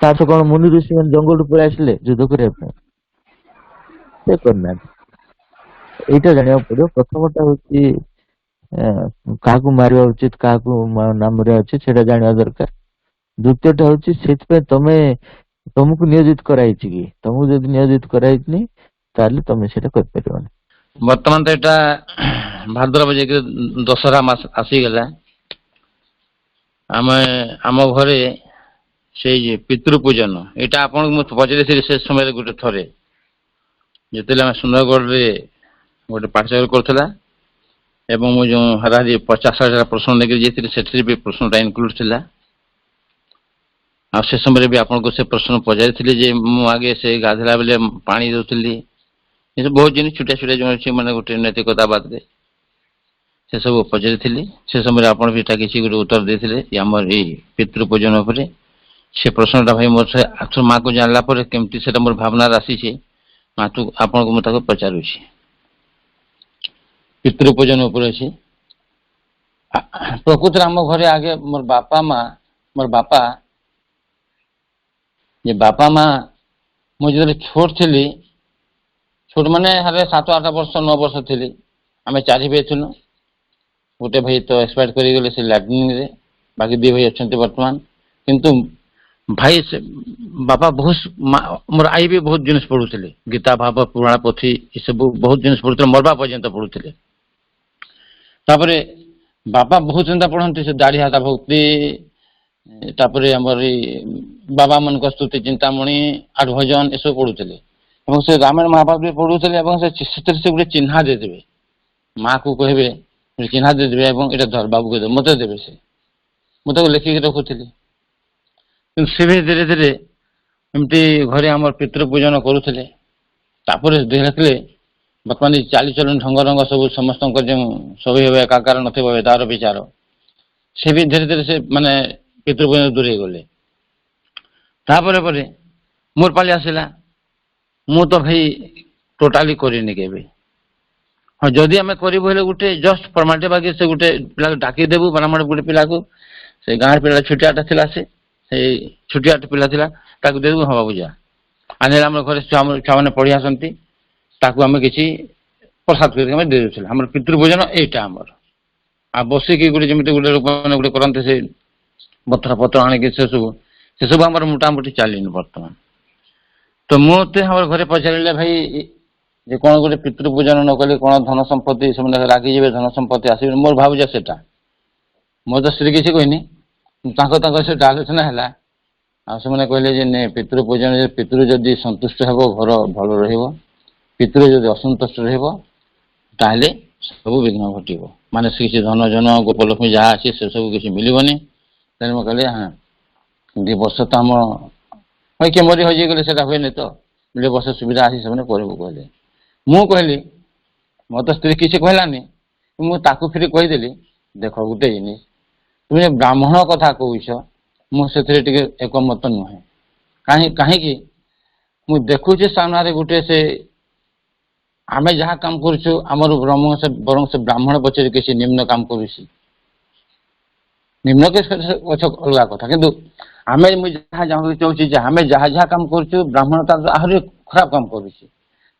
ତାର ତ କଣ ମୁନି ଋଷି ମାନେ ଜଙ୍ଗଲରୁ ପଳେଇ ଆସିଲେ ଯୁଦ୍ଧ କରିବା ପାଇଁ? ସେ କରିନାହାନ୍ତି। ଏଇଟା ଜାଣିବାକୁ ପଡିବ। ପ୍ରଥମଟା ହଉଛି କାହାକୁ ମାରିବା ଉଚିତ, କାହାକୁ ନା ମାରିବା ଉଚିତ, ସେଇଟା ଜାଣିବା ଦରକାର। ଦ୍ୱିତୀୟଟା ହଉଛି ସେଥିପାଇଁ ତମକୁ ନିୟୋଜିତ କରାହେଇଛି କି? ତମକୁ ଯଦି ନିୟୋଜିତ କରାହେଇନି ତାହେଲେ ତମେ ସେଇଟା କରିପାରିବନି। ବର୍ତ୍ତମାନ ତ ଏଟା ଭାଦ୍ରବ ଯାଇକି ଦଶହରା ମାସ ଆସିଗଲା। ଆମେ ଆମ ଘରେ ସେଇ ପିତୃ ପୂଜନ, ଏଇଟା ଆପଣଙ୍କୁ ମୁଁ ପଚାରିଥିଲି ସେ ସମୟରେ ଗୋଟେ ଥରେ, ଯେତେବେଳେ ଆମେ ସୁନ୍ଦରଗଡ଼ରେ ଗୋଟେ ପାଠଶାଳ କରୁଥିଲା ଏବଂ ମୁଁ ଯେଉଁ ହାରାହାରି 50-60ଟା ପ୍ରଶ୍ନ ନେଇକି ଯାଇଥିଲି, ସେଥିରେ ବି ପ୍ରଶ୍ନଟା ଇନକ୍ଲୁଡ ଥିଲା। ଆଉ ସେ ସମୟରେ ବି ଆପଣଙ୍କୁ ସେ ପ୍ରଶ୍ନ ପଚାରିଥିଲି ଯେ ମୁଁ ଆଗେ ସେ ଗାଧେଇଲା ବେଳେ ପାଣି ଦଉଥିଲି, ଏସବୁ ବହୁତ ଜିନିଷ ଛୋଟିଆ ଛୋଟିଆ ଯେଉଁ ଅଛି ମାନେ ଗୋଟେ ନୈତିକତା ବାଦରେ ସେସବୁ ପଚାରିଥିଲି। ସେ ସମୟରେ ଆପଣ ବି ଏଇଟା କିଛି ଗୋଟେ ଉତ୍ତର ଦେଇଥିଲେ ଆମର ଏଇ ପିତୃ ପୂଜନ ଉପରେ। ସେ ପ୍ରଶ୍ନଟା ଭାଇ ମୋର ମାକୁ ଜାଣିଲା ପରେ କେମିତି ସେଟା ମୋର ଭାବନାରେ ଆସିଛି, ଆପଣଙ୍କୁ ମୁଁ ତାକୁ ପଚାରୁଛି। ପିତୃ ପୂଜନ ଉପରେ ଅଛି। ପ୍ରକୃତରେ ଆମ ଘରେ ଆଗେ ମୋର ବାପା ମା ମୁଁ ଯେତେବେଳେ ଛୋଟ ଥିଲି, ଛୋଟ ମାନେ 7-8 ବର୍ଷ 9 ବର୍ଷ ଥିଲି, ଆମେ 4 ଭାଇ ଥିଲୁ। ଗୋଟେ ଭାଇ ତ ଏକ୍ସପାୟାର୍ଡ କରିଗଲେ ସେ ଲାଟ୍ରିନରେ, ବାକି 2 ଭାଇ ଅଛନ୍ତି ବର୍ତ୍ତମାନ। କିନ୍ତୁ ଭାଇ ବାପା ବହୁତ, ମୋର ଆଈ ବି ବହୁତ ଜିନିଷ ପଢୁଥିଲେ, ଗୀତା ଭାବ ପୁରାଣ ପୋଥି ଏସବୁ ବହୁତ ଜିନିଷ ପଢୁଥିଲେ, ମରବା ପର୍ଯ୍ୟନ୍ତ ପଢୁଥିଲେ। ତାପରେ ବାପା ବହୁତ ଚିନ୍ତା ପଢନ୍ତି, ସେ ଦାଢି ହାତା ଭକ୍ତି, ତାପରେ ଆମର ଏଇ ବାବା ମାନଙ୍କ ସ୍ତୁତି ଚିନ୍ତାମଣି, ଆଠ ଭଜନ ଏସବୁ ପଢୁଥିଲେ। ଏବଂ ସେ ରାମାୟଣ ମହାଭାରତ ବି ପଢୁଥିଲେ। ଏବଂ ସେଥିରେ ସେ ଗୋଟେ ଚିହ୍ନା ଦେଇଦେବେ, ମା କୁ କହିବେ ଚିହ୍ନା ଦେଇଦେବେ ଏବଂ ଏଇଟା ଧର ବାବୁ କହିଦେବେ, ମତେ ଦେବେ। ମୁଁ ତାକୁ ଲେଖିକି ରଖୁଥିଲି। କିନ୍ତୁ ସେ ବି ଧୀରେ ଧୀରେ ଏମିତି ଘରେ ଆମର ପିତୃ ପୂଜନ କରୁଥିଲେ। ତାପରେ ଦେଖିଲେ ବର୍ତ୍ତମାନ ଏଇ ଚାଲିଚଳନ ଢଙ୍ଗ ରଙ୍ଗ ସବୁ ସମସ୍ତଙ୍କର ଯେଉଁ ସବୁ ହେବେ ଏକାକାର ନଥିବ ତାର ବିଚାର ସେ ବି ଧୀରେ ଧୀରେ ସେ ମାନେ ପିତୃପୁରୁଷ ଦୂରେଇ ଗଲେ। ତାପରେ ପରେ ମୋର ପାଳି ଆସିଲା। ମୁଁ ତ ଭାଇ ଟୋଟାଲି କରିନି କେବେ। ହଁ ଯଦି ଆମେ କରିବୁ ହେଲେ ଗୋଟେ ଜଷ୍ଟ ଫର୍ମାଲିଟି ବାକି ସେ ଗୋଟେ ପିଲାକୁ ଡାକିଦେବୁ ବ୍ରାହ୍ମଣ ଗୋଟେ ପିଲାକୁ ସେ ଗାଁ ପିଲା ଛୋଟିଆଟା ଥିଲା ସେଇ ଛୋଟିଆଟା ପିଲା ଥିଲା ତାକୁ ଦେଇଦେବୁ ହଁ ବାବୁ ଯା ଆଣିଲେ ଆମର ଘରେ ଛୁଆମାନେ ପଢି ଆସନ୍ତି ତାକୁ ଆମେ କିଛି ପ୍ରସାଦ କରିକି ଆମେ ଦେଇଦେଉଥିଲେ। ଆମର ପିତୃଭୋଜନ ଏଇଟା ଆମର। ଆଉ ବସିକି ଗୋଟେ ଯେମିତି ଗୋଟେ ଲୋକମାନେ ଗୋଟେ କରନ୍ତି ସେ ପତ୍ର ପତ୍ର ଆଣିକି ସେସବୁ ଆମର ମୋଟାମୋଟି ଚାଲିନି ବର୍ତ୍ତମାନ। ତ ମୋତେ ଆମର ଘରେ ପଚାରିଲେ ଭାଇ ଯେ କଣ ଗୋଟେ ପିତୃପୂଜନ ନ କଲେ କଣ ଧନ ସମ୍ପତ୍ତି ସେମାନେ ରାଗିଯିବେ ଧନ ସମ୍ପତ୍ତି ଆସିବେ ମୋର ଭାବୁଛ ସେଟା ମୋର ତ ସ୍ତ୍ରୀ କିଛି କହିନି ତାଙ୍କ ସେଟା ଆଲୋଚନା ହେଲା। ଆଉ ସେମାନେ କହିଲେ ଯେ ପିତୃପୂଜନ ପିତୃ ଯଦି ସନ୍ତୁଷ୍ଟ ହେବ ଘର ଭଲ ରହିବ ପିତୃ ଯଦି ଅସନ୍ତୁଷ୍ଟ ରହିବ ତାହେଲେ ସବୁ ବିଘ୍ନ ଘଟିବ ମାନେ ସେ କିଛି ଧନ ଜନ ଗୋପଲକ୍ଷ୍ମୀ ଯାହା ଅଛି ସେ ସବୁ କିଛି ମିଳିବନି। ତେଣୁ ମୁଁ କହିଲି ହଁ 2 ବର୍ଷ ତ ଆମ କିଏ ମରି ହଜିଗଲେ ସେଟା ହୁଏନି ତ 2 ବର୍ଷ ସୁବିଧା ଅଛି ସେମାନେ କରିବୁ କହିଲେ। ମୁଁ କହିଲି ମୋ ତ ସ୍ତ୍ରୀ କିଛି କହିଲାନି ମୁଁ ତାକୁ ଫେରି କହିଦେଲି ଦେଖ ଗୋଟେ ଜିନିଷ ତୁମେ ବ୍ରାହ୍ମଣ କଥା କହୁଛ ମୁଁ ସେଥିରେ ଟିକେ ଏକମତ ନୁହେଁ। କାହିଁକି ମୁଁ ଦେଖୁଛି ସାମ୍ନାରେ ଗୋଟେ ସେ ଆମେ ଯାହା କାମ କରୁଛୁ ଆମର ବରଂ ସେ ବ୍ରାହ୍ମଣ ପଛରେ କିଛି ନିମ୍ନ କାମ କରୁଛି ନିମ୍ନ ଅଲଗା କଥା କିନ୍ତୁ ଆମେ ମୁଁ ଯାହା ଜାଣିବାକୁ ଚାହୁଁଛି ଯେ ଆମେ ଯାହା ଯାହା କାମ କରୁଛୁ ବ୍ରାହ୍ମଣ ତାର ଆହୁରି ଖରାପ କାମ କରୁଛି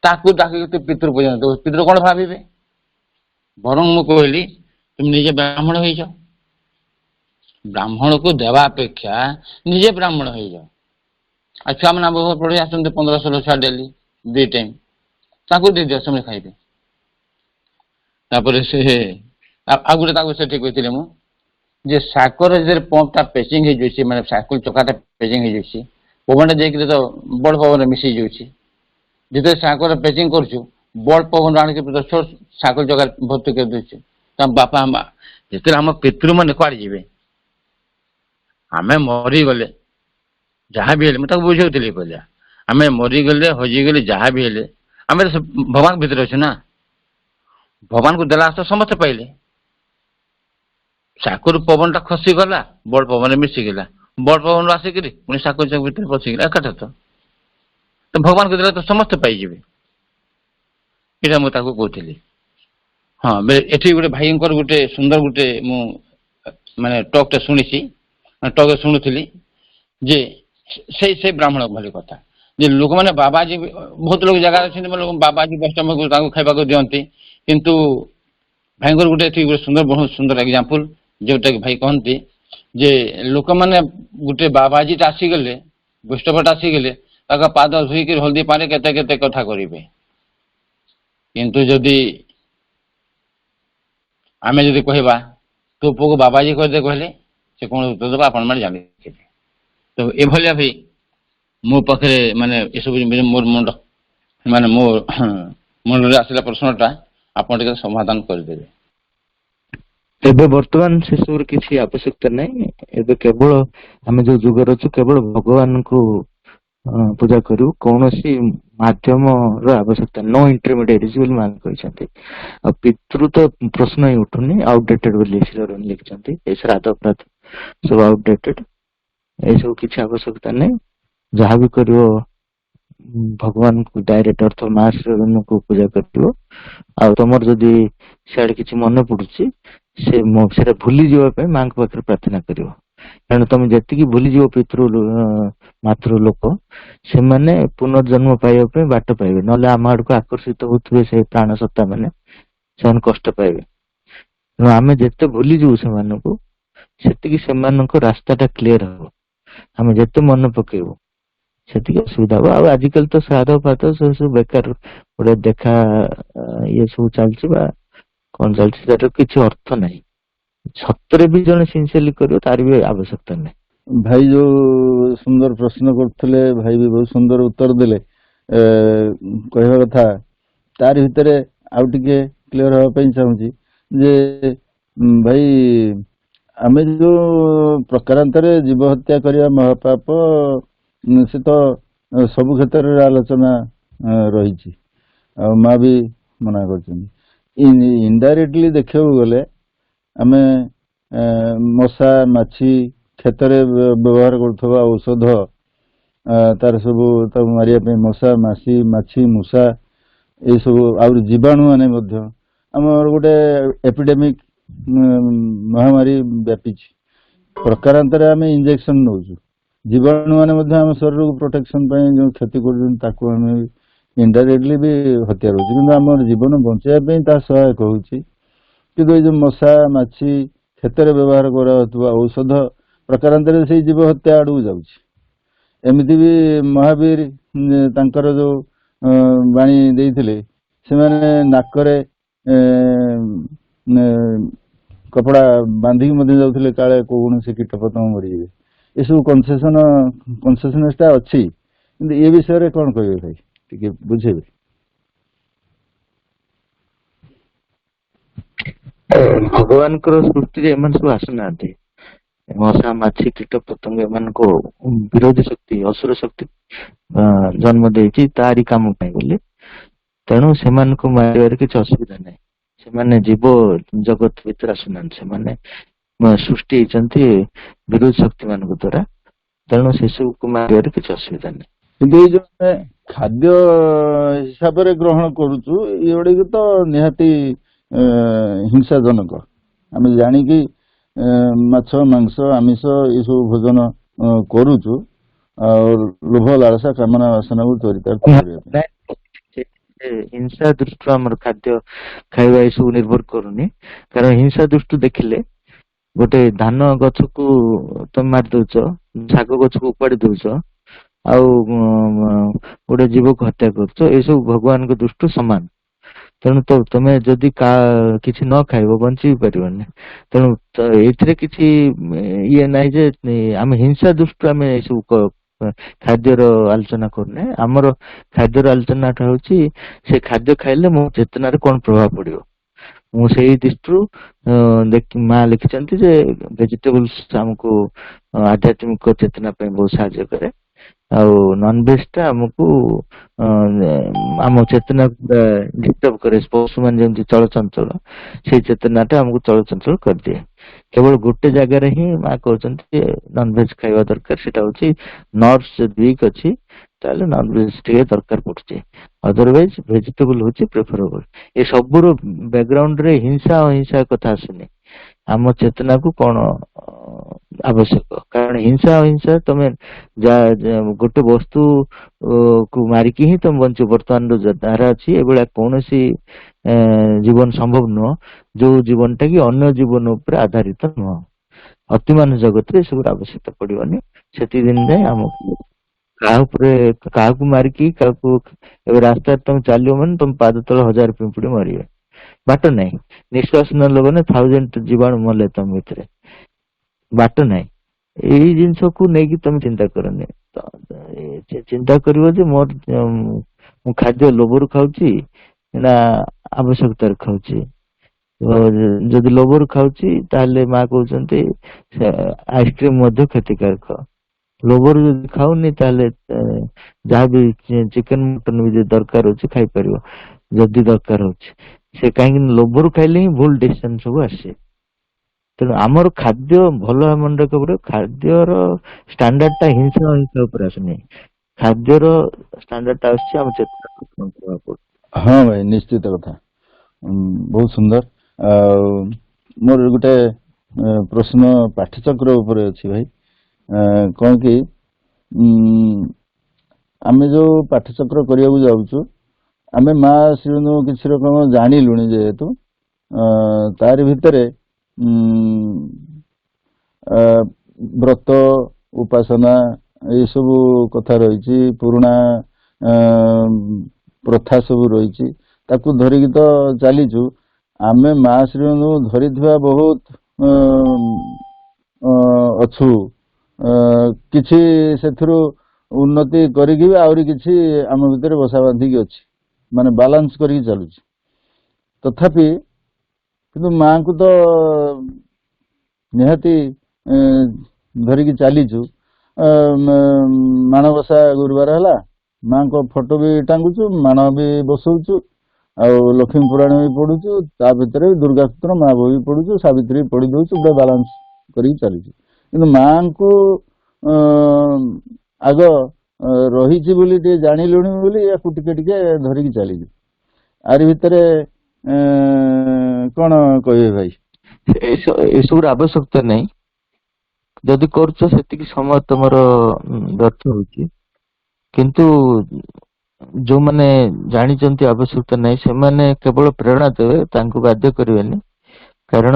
ତାକୁ ଡାକିକି ପିତୃ ପୂଜନ ଦେବ ପିତୃ କଣ ଭାବିବେ। ବରଂ ମୁଁ କହିଲି ତୁମେ ନିଜେ ବ୍ରାହ୍ମଣ ହେଇଯାଅ ବ୍ରାହ୍ମଣକୁ ଦେବା ଅପେକ୍ଷା ନିଜେ ବ୍ରାହ୍ମଣ ହେଇଯାଅ। ଆଉ ଛୁଆମାନେ ଆମ ପଢି ଆସନ୍ତି 15-16 ଛୁଆ ଡେଲି 2 ଟାଇମ୍ ତାଙ୍କୁ ଦେଇଦିଅ ସେମାନେ ଖାଇବେ। ତାପରେ ସେ ଆଉ ଗୋଟେ ତାକୁ ସେଠି କହିଥିଲେ ମୁଁ ଯେ ସାଇକଲ ଯେତେବେଳେ ପମ୍ପଟା ପେଚିଂ ହେଇଯାଉଛି ମାନେ ସାଇକେଲ ଚକାଟା ପେଚିଂ ହେଇଯାଉଛି ପବନଟା ଯାଇକି ତ ବଡ ପବନରେ ମିଶି ଯାଉଛି ଯେତେବେଳେ ସାଇକେଲ ପେଚିଂ କରୁଛୁ ବଡ ପବନ ଆଣିକି ସାଇକେଲ ଚକା ଭର୍ତ୍ତି କରିଦେଉଛୁ ତା ବାପା ମା ଯେତେବେଳେ ଆମ ପିତୃମାନେ କୁଆଡେ ଯିବେ ଆମେ ମରିଗଲେ ଯାହା ବି ହେଲେ ମୁଁ ତାକୁ ବୁଝାଉଥିଲି କହିଲା ଆମେ ମରିଗଲେ ହଜିଗଲେ ଯାହା ବି ହେଲେ ଆମେ ଭଗବାନ ଭିତରେ ଅଛୁ ନା ଭଗବାନଙ୍କୁ ଦେଲା ଆସ ସମସ୍ତେ ପାଇଲେ ସାଇକେଲ ପବନଟା ଖସିଗଲା ବଡ ପବନରେ ମିଶିଗଲା ବଡ ପବନରୁ ଆସିକିରି ପୁଣି ସାଇକେଲ ଚକ ଭିତରେ ପଶିଗଲା ଏକାଠି ତ ଭଗବାନଙ୍କୁ ଦେଲା ତ ସମସ୍ତେ ପାଇଯିବେ ଏଇଟା ମୁଁ ତାକୁ କହୁଥିଲି। ହଁ ଏଠି ଗୋଟେ ଭାଇଙ୍କର ଗୋଟେ ସୁନ୍ଦର ଗୋଟେ ମୁଁ ମାନେ ଟକ୍ ଟେ ଶୁଣିଛି ଟକ୍ ଶୁଣୁଥିଲି ଯେ ସେଇ ବ୍ରାହ୍ମଣ ଭଳି କଥା ଯେ ଲୋକମାନେ ବାବାଜୀ ବହୁତ ଲୋକ ଜାଗାରେ ଅଛନ୍ତି ବାବାଜୀ ବୈଷ୍ଣବକୁ ତାଙ୍କୁ ଖାଇବାକୁ ଦିଅନ୍ତି କିନ୍ତୁ ଭାଇଙ୍କର ଗୋଟେ ଏଠି ଗୋଟେ ବହୁତ ସୁନ୍ଦର ଏକ୍ଜାମ୍ପଲ ଯୋଉଟା କି ଭାଇ କହନ୍ତି ଯେ ଲୋକମାନେ ଗୋଟେ ବାବାଜୀଟା ଆସିଗଲେ ବୈଷ୍ଣବଟା ଆସିଗଲେ ତାଙ୍କ ପାଦ ଧୋଇକି ହଳଦୀ ପାଣି କେତେ କେତେ କଥା କରିବେ କିନ୍ତୁ ଯଦି ଆମେ ଯଦି କହିବା ତୋ ପୁଅକୁ ବାବାଜୀ କରିଦେ କହିଲେ ସେ କଣ ଉତ୍ତର ଦେବା ଆପଣ ମାନେ ଜାଣିଥିବେ। ତ ଏଭଳିଆ ଭାଇ ମୋ ପାଖରେ ମାନେ ଏସବୁ ମୋର ମୁଣ୍ଡ ମାନେ ମୋ ମୁଣ୍ଡରେ ଆସିଲା ପ୍ରଶ୍ନଟା ଆପଣ ଟିକେ ସମାଧାନ କରିଦେବେ। ଏବେ ବର୍ତ୍ତମାନ ସେସବୁର କିଛି ଆବଶ୍ୟକତା ନାହିଁ। ଏବେ କେବଳ ଆମେ ଯୋଉ ଯୁଗରେ ଅଛୁ କେବଳ ଭଗବାନଙ୍କୁ ପୂଜା କରିବୁ କୌଣସି ମାଧ୍ୟମର ଆବଶ୍ୟକତା ନୋ ଇଣ୍ଟରମିଡିଏଟ ବୋଲି ମାନ କହିଛନ୍ତି। ଆଉ ପିତୃ ତ ପ୍ରଶ୍ନ ହିଁ ଉଠୁନି ଆଉଟଡେଟେଡ ବୋଲି ଲେଖିଛନ୍ତି ଏ ଶ୍ରାଦ୍ଧ ପ୍ରାଦ୍ଧ ସବୁ ଆଉଟଡେଟେଡ ଏସବୁ କିଛି ଆବଶ୍ୟକତା ନାହିଁ। ଯାହା ବି କରିବ ଭଗବାନଙ୍କୁ ଡାଇରେକ୍ଟ ଅର୍ଥ ମା ଶ୍ରୀଙ୍କୁ ପୂଜା କରିବ। ଆଉ ତମର ଯଦି ସିଆଡେ କିଛି ମନେ ପଡୁଛି ସେଟା ଭୁଲି ଯିବା ପାଇଁ ମାଙ୍କ ପାଖରେ ପ୍ରାର୍ଥନା କରିବ କାରଣ ତମେ ଯେତିକି ଭୁଲିଯିବ ମାତୃ ଲୋକ ସେମାନେ ପୁନର୍ଜନ୍ମ ପାଇବା ପାଇଁ ବାଟ ପାଇବେ ନହେଲେ ଆମ ଆଡକୁ ଆକର୍ଷିତ ହଉଥିବେ ସେ ପ୍ରାଣ ସତ୍ତା ମାନେ ସେମାନେ କଷ୍ଟ ପାଇବେ। ତେଣୁ ଆମେ ଯେତେ ଭୁଲିଯିବୁ ସେମାନଙ୍କୁ ସେତିକି ସେମାନଙ୍କ ରାସ୍ତାଟା କ୍ଲିୟର ହବ। ଆମେ ଯେତେ ମନେ ପକେଇବୁ ସେତିକି ଅସୁବିଧା ହବ। ଆଉ ଆଜିକାଲି ତ ଶ୍ରାଦ୍ଧ ଫାଦ୍ଧ ସବୁ ବେକାର ଗୋଟେ ଦେଖା ଇଏ ସବୁ ଚାଲିଛି ବା କଣ ଚାଲିଛି ତାର କିଛି ଅର୍ଥ ନାହିଁ। ସତରେ ବି ଜଣେ ସିନସିୟରଲି କରିବ ତାର ବି ଆବଶ୍ୟକତା ନାହିଁ। ଭାଇ ଯୋଉ ସୁନ୍ଦର ପ୍ରଶ୍ନ କରୁଥିଲେ ଭାଇ ବି ବହୁତ ସୁନ୍ଦର ଉତ୍ତର ଦେଲେ। କହିବା କଥା ତାରି ଭିତରେ ଆଉ ଟିକେ କ୍ଲିୟର ହବା ପାଇଁ ଚାହୁଁଛି ଯେ ଭାଇ ଆମେ ଯୋଉ ପ୍ରକାରାନ୍ତରେ ଜୀବ ହତ୍ୟା କରିବା ମହାପାପ ସେ ତ ସବୁ କ୍ଷେତ୍ରରେ ଆଲୋଚନା ରହିଛି। ଆଉ ମା ବି ମନା କରୁଛନ୍ତି। ଇନଡାଇରେକ୍ଟଲି ଦେଖିବାକୁ ଗଲେ ଆମେ ମଶା ମାଛି କ୍ଷେତରେ ବ୍ୟବହାର କରୁଥିବା ଔଷଧ ତାର ସବୁ ତାକୁ ମାରିବା ପାଇଁ ମଶା ମାଛି ମୂଷା ଏସବୁ ଆହୁରି ଜୀବାଣୁ ମାନେ ମଧ୍ୟ ଆମର ଗୋଟେ ଏପିଡେମିକ ମହାମାରୀ ବ୍ୟାପିଛି। ପ୍ରକାରାନ୍ତରେ ଆମେ ଇଞ୍ଜେକ୍ସନ ନଉଛୁ, ଜୀବାଣୁ ମାନେ ମଧ୍ୟ ଆମ ଶରୀରକୁ ପ୍ରୋଟେକ୍ସନ ପାଇଁ ଯୋଉ କ୍ଷତି କରୁଛନ୍ତି ତାକୁ ଆମେ ଇନଡାଇରେକ୍ଟଲି ବି ହତ୍ୟା କରୁଛୁ, କିନ୍ତୁ ଆମର ଜୀବନ ବଞ୍ଚାଇବା ପାଇଁ ତାହା ସହାୟକ ହଉଛି। କିନ୍ତୁ ଏଇ ଯୋଉ ମଶା ମାଛି କ୍ଷେତରେ ବ୍ୟବହାର କରାଯାଉଥିବା ଔଷଧ ପ୍ରକାରାନ୍ତରେ ସେଇ ଜୀବ ହତ୍ୟା ଆଡକୁ ଯାଉଛି। ଏମିତି ବି ମହାବୀର ତାଙ୍କର ଯୋଉ ବାଣୀ ଦେଇଥିଲେ, ସେମାନେ ନାକରେ କପଡା ବାନ୍ଧିକି ମଧ୍ୟ ଯାଉଥିଲେ କାଳେ କୌଣସି କୀଟ ପତଙ୍ଗ ମରିଯିବେ। ଏସବୁ କନସେସନେସ୍ ଟା ଅଛି, କିନ୍ତୁ ଏ ବିଷୟରେ କଣ କହିବେ ଭାଇ, ଟିକେ ବୁଝେଇବେ? ଭଗବାନଙ୍କର ସୃଷ୍ଟିରେ ଏମାନେ ସବୁ ଆସୁନାହାନ୍ତି। ମଶା ମାଛି କୀଟ ପତଙ୍ଗ ଏମାନଙ୍କୁ ବିରୋଧୀ ଶକ୍ତି ଅସୁର ଶକ୍ତି ଜନ୍ମ ଦେଇଛି ତାରି କାମ ପାଇଁ ବୋଲି। ତେଣୁ ସେମାନଙ୍କୁ ମାରିବାରେ କିଛି ଅସୁବିଧା ନାହିଁ। ସେମାନେ ଜୀବ ଜଗତ ଭିତରେ ଆସୁନାହାନ୍ତି, ସେମାନେ ସୃଷ୍ଟି ହେଇଛନ୍ତି ବିରୋଧୀ ଶକ୍ତି ମାନଙ୍କ ଦ୍ଵାରା। ତେଣୁ ସେସବୁକୁ ମାରିବାରେ କିଛି ଅସୁବିଧା ନାହିଁ। କିନ୍ତୁ ଏଇ ଯୋଉ ଆମେ ଖାଦ୍ୟ ହିସାବରେ ଗ୍ରହଣ କରୁଛୁ ଏଗୁଡିକ ତ ନିହାତି ହିଂସାଜନକ। ଆମେ ଜାଣିକି ମାଛ ମାଂସ ଆମିଷ ଏସବୁ ଭୋଜନ କରୁଛୁ ଆଉ ଲୋଭ ଲାଳସା କାମନା ବାସନାକୁ ଚରିତାର୍ଥ କରିବା ପାଇଁ। ହିଂସା ଦୃଷ୍ଟିରୁ ଆମର ଖାଦ୍ୟ ଖାଇବା ଏସବୁ ନିର୍ଭର କରୁନି। କାରଣ ହିଂସା ଦୃଷ୍ଟିରୁ ଦେଖିଲେ ଗୋଟେ ଧାନ ଗଛକୁ ତମେ ମାରି ଦଉଛ, ଶାଗ ଗଛକୁ ଉପାଡି ଦଉଛ, ଆଉ ଗୋଟେ ଜୀବକୁ ହତ୍ୟା କରୁଛ, ଏସବୁ ଭଗବାନଙ୍କ ଦୃଷ୍ଟିରୁ ସମାନ। ତେଣୁ ତମେ ଯଦି କିଛି ନ ଖାଇବ ବଞ୍ଚି ବି ପାରିବନି। ତେଣୁ ଏଇଥିରେ କିଛି ଇଏ ନାହିଁ ଯେ ଆମେ ହିଂସା ଦୃଷ୍ଟିରୁ ଆମେ ଏସବୁ ଖାଦ୍ୟର ଆଲୋଚନା କରୁନେ। ଆମର ଖାଦ୍ୟର ଆଲୋଚନାଟା ହଉଛି ସେ ଖାଦ୍ୟ ଖାଇଲେ ମୋ ଚେତନାରେ କଣ ପ୍ରଭାବ ପଡିବ। ମୁଁ ସେଇ ଦୃଷ୍ଟିରୁ ମା ଲେଖିଛନ୍ତି ଯେ ଭେଜିଟେବୁଲ୍ସ ଆମକୁ ଆଧ୍ୟାତ୍ମିକ ଚେତନା ପାଇଁ ବହୁତ ସାହାଯ୍ୟ କରେ, ଆଉ ନନଭେଜ ଟା ଆମକୁ ଆମ ଚେତନାକୁ ଡିଷ୍ଟର୍ବ କରେ। ପଶୁମାନେ ଯେମିତି ଚଳଚଞ୍ଚଳ, ସେଇ ଚେତନାଟା ଆମକୁ ଚଳଚଞ୍ଚଳ କରିଦିଏ। କେବଳ ଗୋଟେ ଜାଗାରେ ହିଁ ମା କହୁଛନ୍ତି ଯେ ନନଭେଜ ଖାଇବା ଦରକାର, ସେଟା ହଉଛି ନର୍ଭସ୍ ଯଦି ୱିକ୍ ଅଛି ତାହେଲେ ନନଭେଜ ଟିକେ ଦରକାର ପଡୁଛି। ଅଦରୱାଇଜ ଭେଜିଟେବୁଲ ହଉଛି ପ୍ରିଫରେବଲ। ଏ ସବୁର ବ୍ୟାକଗ୍ରାଉଣ୍ଡ ରେ ହିଂସା ଅହିଂସା କଥା ଆସୁନି, ଆମ ଚେତନାକୁ କଣ ଆବଶ୍ୟକ। କାରଣ ହିଂସା ଅହିଂସା ତମେ ଗୋଟେ ବସ୍ତୁ କୁ ମାରିକି ହିଁ ତମେ ବଞ୍ଚିବ। ବର୍ତ୍ତମାନର ଧାରା ଅଛି ଏଭଳିଆ କୌଣସି ଜୀବନ ସମ୍ଭବ ନୁହଁ ଯୋଉ ଜୀବନଟା କି ଅନ୍ୟ ଜୀବନ ଉପରେ ଆଧାରିତ ନୁହଁ। ଅତିମାନ ଜଗତରେ ଏସବୁର ଆବଶ୍ୟକତା ପଡିବନି। ସେତିକି ଦିନ ଯାଏ ଆମକୁ କାହାକୁ ମାରିକି କାହାକୁ ଏବେ ରାସ୍ତାରେ ତମେ ଚାଲିବ ମାନେ ତମ ପାଦ ତଳେ 1000 ପିମ୍ପୁଡି ମରିବେ, ବାଟ ନାହିଁ। ନିଶ୍ୱାସ ନେଲ ମାନେ 1000 ଜୀବାଣୁ ମଲେ ତମ ଭିତରେ, ବାଟ ନାହିଁ। ଏଇ ଜିନିଷକୁ ନେଇକି ତମେ ଚିନ୍ତା କରନି। ଚିନ୍ତା କରିବ ଯେ ମୁଁ ଖାଦ୍ୟ ଲୋଭରୁ ଖାଉଛି ନା ଆବଶ୍ୟକତାରେ ଖାଉଛି। ଯଦି ଲୋଭରୁ ଖାଉଛି ତାହେଲେ ମା କହୁଛନ୍ତି ଆଇସ୍କ୍ରିମ ମଧ୍ୟ କ୍ଷତିକାରକ। ଲୋଭରୁ ଯଦି ଖାଉନି ତାହେଲେ ଯାହାବି ଚିକେନ ମଟନ ବି ଯଦି ଦରକାର ହଉଛି ଖାଇପାରିବ ଯଦି ଦରକାର ହଉଛି। ସେ କାହିଁକି ଲୋଭରୁ ଖାଇଲେ ହିଁ ଭୁଲ ଡିସିସନ ସବୁ ଆସେ। ତେଣୁ ଆମର ଖାଦ୍ୟ ଭଲ ମନେ ରଖିବାକୁ ପଡିବ। ଖାଦ୍ୟର ଷ୍ଟାଣ୍ଡାର୍ଡ ଟା ହିଂସା ଅହିଂସା ଉପରେ ଆସୁନି, ଖାଦ୍ୟର ଷ୍ଟାଣ୍ଡାର୍ଡ ଟା ଆସୁଛି ଆମ ଚେତନା। ହଁ ଭାଇ, ନିଶ୍ଚିତ କଥା, ବହୁତ ସୁନ୍ଦର। ଆଉ ମୋର ଗୋଟେ ପ୍ରଶ୍ନ ପାଠ୍ୟଚକ୍ର ଉପରେ ଅଛି ଭାଇ। କଣ କି ଆମେ ଯୋଉ ପାଠଚକ୍ର କରିବାକୁ ଯାଉଛୁ, ଆମେ ମା ଶ୍ରୀଙ୍କୁ କିଛି ରକମ ଜାଣିଲୁଣି ଯେହେତୁ ତାରି ଭିତରେ ବ୍ରତ ଉପାସନା ଏଇ ସବୁ କଥା ରହିଛି, ପୁରୁଣା ପ୍ରଥା ସବୁ ରହିଛି, ତାକୁ ଧରିକି ତ ଚାଲିଛୁ। ଆମେ ମା ଶ୍ରୀଙ୍କୁ ଧରିଥିବା ବହୁତ ଅଛୁ, କିଛି ସେଥିରୁ ଉନ୍ନତି କରିକି ବି ଆହୁରି କିଛି ଆମ ଭିତରେ ବସା ବାନ୍ଧିକି ଅଛି, ମାନେ ବାଲାନ୍ସ କରିକି ଚାଲୁଛି। ତଥାପି କିନ୍ତୁ ମାଙ୍କୁ ତ ନିହାତି ଧରିକି ଚାଲିଛୁ। ମାଣବସା ଗୁରୁବାର ହେଲା, ମାଙ୍କ ଫଟୋ ବି ଟାଙ୍ଗୁଛୁ, ମାଣ ବି ବସଉଛୁ, ଆଉ ଲକ୍ଷ୍ମୀ ପୁରାଣ ବି ପଢୁଛୁ, ତା ଭିତରେ ଦୁର୍ଗା ସୂତ୍ର ମା ବହି ବି ପଢୁଛୁ, ସାବିତ୍ରୀ ବି ପଢି ଦଉଛୁ, ପୁରା ବାଲାନ୍ସ କରିକି ଚାଲିଛୁ। କିନ୍ତୁ ମାଙ୍କୁ ଆଗ ରହିଛି ବୋଲି ଟିକେ ଜାଣିଲୁଣି ବୋଲି ୟାକୁ ଟିକେ ଟିକେ ଧରିକି ଚାଲିଛୁ। ଆରି ଭିତରେ କଣ କହିବେ ଭାଇ? ଏସବୁର ଆବଶ୍ୟକତା ନାହିଁ। ଯଦି କରୁଛ ସେତିକି ସମୟ ତମର ବ୍ୟର୍ଥ ହଉଛି। କିନ୍ତୁ ଯୋଉମାନେ ଜାଣିଛନ୍ତି ଆବଶ୍ୟକତା ନାହିଁ ସେମାନେ କେବଳ ପ୍ରେରଣା ଦେବେ, ତାଙ୍କୁ ବାଧ୍ୟ କରିବେନି। କାରଣ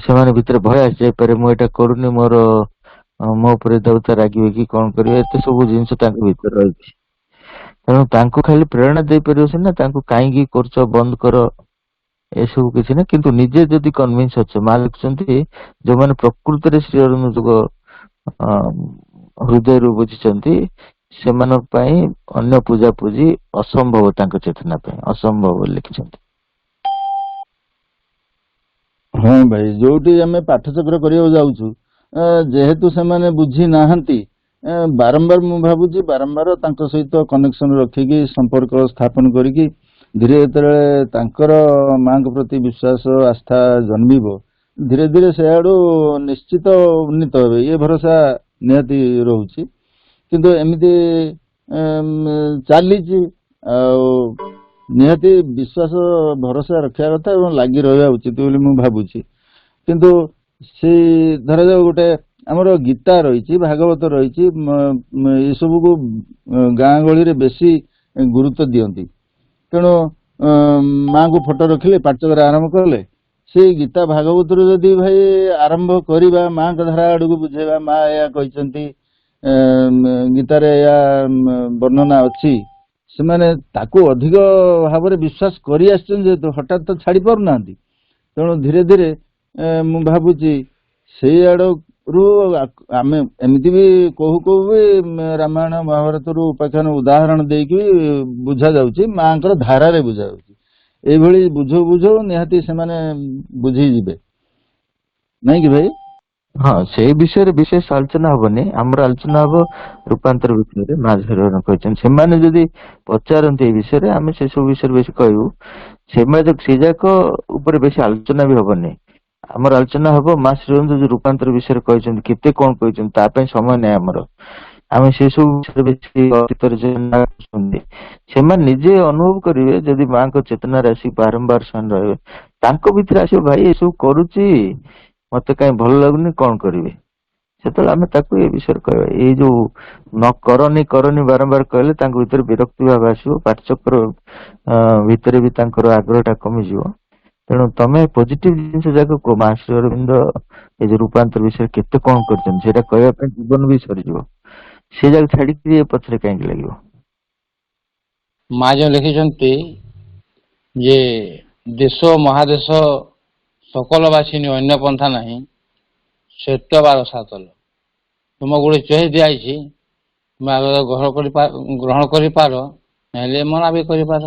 ସେମାନେ ଭିତରେ ଭୟ ଆସିଯାଇପାରେ, ମୁଁ ଏଇଟା କରୁନି, ମୋ ଉପରେ ଦେବତା ରାଗିବେ କି କଣ କରିବେ, ଏତେ ସବୁ ଜିନିଷ ତାଙ୍କ ଭିତରେ ରହିଛି। ତେଣୁ ତାଙ୍କୁ ଖାଲି ପ୍ରେରଣା ଦେଇପାରିବ ସିନା, ତାଙ୍କୁ କାହିଁକି କରୁଛ ବନ୍ଦ କର ଏସବୁ କିଛି ନାହିଁ। କିନ୍ତୁ ନିଜେ ଯଦି କନଭିନ୍ସ ଅଛ, ମା ଲେଖୁଛନ୍ତି ଯୋଉମାନେ ପ୍ରକୃତରେ ଶ୍ରୀ ଅରବିନ୍ଦ ଯୋଗ ହୃଦୟରୁ ବୁଝିଛନ୍ତି ସେମାନଙ୍କ ପାଇଁ ଅନ୍ୟ ପୂଜା ପୂଜି ଅସମ୍ଭବ, ତାଙ୍କ ଚେତନା ପାଇଁ ଅସମ୍ଭବ ବୋଲି ଲେଖିଛନ୍ତି। ହଁ ଭାଇ, ଯୋଉଠି ଆମେ ପାଠଚକ୍ର କରିବାକୁ ଯାଉଛୁ, ଯେହେତୁ ସେମାନେ ବୁଝି ନାହାନ୍ତି, ବାରମ୍ବାର ମୁଁ ଭାବୁଛି ବାରମ୍ବାର ତାଙ୍କ ସହିତ କନେକ୍ସନ ରଖିକି ସମ୍ପର୍କ ସ୍ଥାପନ କରିକି ଧୀରେ ଯେତେବେଳେ ତାଙ୍କର ମାଙ୍କ ପ୍ରତି ବିଶ୍ୱାସ ଆସ୍ଥା ଜନ୍ମିବ, ଧୀରେ ଧୀରେ ସେଆଡୁ ନିଶ୍ଚିତ ଉନ୍ନୀତ ହେବେ, ଇଏ ଭରସା ନିହାତି ରହୁଛି। କିନ୍ତୁ ଏମିତି ଚାଲିଛି, ଆଉ ନିହାତି ବିଶ୍ୱାସ ଭରସା ରଖିବା କଥା ଏବଂ ଲାଗି ରହିବା ଉଚିତ ବୋଲି ମୁଁ ଭାବୁଛି। କିନ୍ତୁ ସେଇ ଧରାଯାଉ ଗୋଟେ ଆମର ଗୀତା ରହିଛି, ଭାଗବତ ରହିଛି, ଏସବୁକୁ ଗାଁ ଗହଳିରେ ବେଶୀ ଗୁରୁତ୍ୱ ଦିଅନ୍ତି। ତେଣୁ ମାଙ୍କୁ ଫଟୋ ରଖିଲେ ପାଠଚକ୍ର ଆରମ୍ଭ କଲେ, ସେଇ ଗୀତା ଭାଗବତରୁ ଯଦି ଭାଇ ଆରମ୍ଭ କରିବା, ମାଙ୍କ ଧାରା ଆଡକୁ ବୁଝେଇବା, ମା ଏହା କହିଛନ୍ତି, ଗୀତାରେ ଏହା ବର୍ଣ୍ଣନା ଅଛି, ସେମାନେ ତାକୁ ଅଧିକ ଭାବରେ ବିଶ୍ୱାସ କରି ଆସିଛନ୍ତି ଯେହେତୁ ହଠାତ୍ ତ ଛାଡି ପାରୁନାହାନ୍ତି। ତେଣୁ ଧୀରେ ଧୀରେ ମୁଁ ଭାବୁଛି ସେଇ ଆଡରୁ ଆମେ ଏମିତି ବି କହୁ କହୁ ବି ରାମାୟଣ ମହାଭାରତରୁ ଉପାଖ୍ୟାନ ଉଦାହରଣ ଦେଇକି ବୁଝା ଯାଉଛି, ମାଙ୍କର ଧାରାରେ ବୁଝା ଯାଉଛି। ଏଇଭଳି ବୁଝଉ ବୁଝଉ ନିହାତି ସେମାନେ ବୁଝିଯିବେ, ନାଇଁ କି ଭାଇ? ହଁ, ସେଇ ବିଷୟରେ ବିଶେଷ ଆଲୋଚନା ହବନି, ଆମର ଆଲୋଚନା ହବ ରୂପାନ୍ତର ବିଷୟରେ। ମା କହିଛନ୍ତି ସେମାନେ ଯଦି ପଚାରନ୍ତି ଏଇ ବିଷୟରେ, ଆମେ ସେସବୁ ବିଷୟରେ ବେଶୀ କହିବୁ। ସେମାନେ ସେ ଯାକ ଉପରେ ବେଶୀ ଆଲୋଚନା ବି ହବନି। ଆମର ଆଲୋଚନା ହବ ମା ଶ୍ରୀଅରବିନ୍ଦ ଯୋଉ ରୂପାନ୍ତର ବିଷୟରେ କହିଛନ୍ତି, କେତେ କଣ କହିଛନ୍ତି, ତା ପାଇଁ ସମୟ ନାହିଁ ଆମର। ଆମେ ସେସବୁ ବିଷୟରେ ବେଶୀ ସେମାନେ ନିଜେ ଅନୁଭବ କରିବେ, ଯଦି ମାଙ୍କ ଚେତନାରେ ଆସି ବାରମ୍ବାର ସେମାନେ ରହିବେ, ତାଙ୍କ ଭିତରେ ଆସିବ ଭାଇ ଏସବୁ କରୁଛି, ମତେ କାହିଁ ଭଲ ଲାଗୁନି, କଣ କରିବି? ସେତେବେଳେ ଆମେ ତାକୁ ଏ ବିଷୟରେ କହିବା। ଏଇ ଯୋଉ ନ କରନି କରନି ବାରମ୍ବାର କହିଲେ ତାଙ୍କ ଭିତରେ ବିରକ୍ତି ଭାବ ଆସିବ, ପାଠଚକ୍ର ଭିତରେ ବି ତାଙ୍କର ଆଗ୍ରହଟା କମିଯିବ। ତେଣୁ ତମେ ପଜିଟିଭ ଜିନିଷ ଯାକ କୁହ, ମା ଶ୍ରୀ ଅରବିନ୍ଦ ଏ ଯୋଉ ରୂପାନ୍ତର ବିଷୟରେ କେତେ କଣ କରିଛନ୍ତି, ସେଇଟା କହିବା ପାଇଁ ଜୀବନ ବି ସରିଯିବ। ସେ ଯାକ ଛାଡିକି ଏ ପଛରେ କାହିଁକି ଲାଗିବ? ମା ଯେଉଁ ଲେଖିଛନ୍ତି ଯେ ଦେଶ ମହାଦେଶ ସକଲ ବାସିନୀ ଅନ୍ୟ ପନ୍ଥା ନାହିଁ, ସତ୍ୟବାର ସାତଲ। ତୁମ ଗୋଟେ ଚଏସ୍ ଦିଆଯାଇଛି, ତୁମେ ଆଗ ଗ୍ରହଣ କରିପାର, ନହେଲେ ମନା ବି କରିପାର।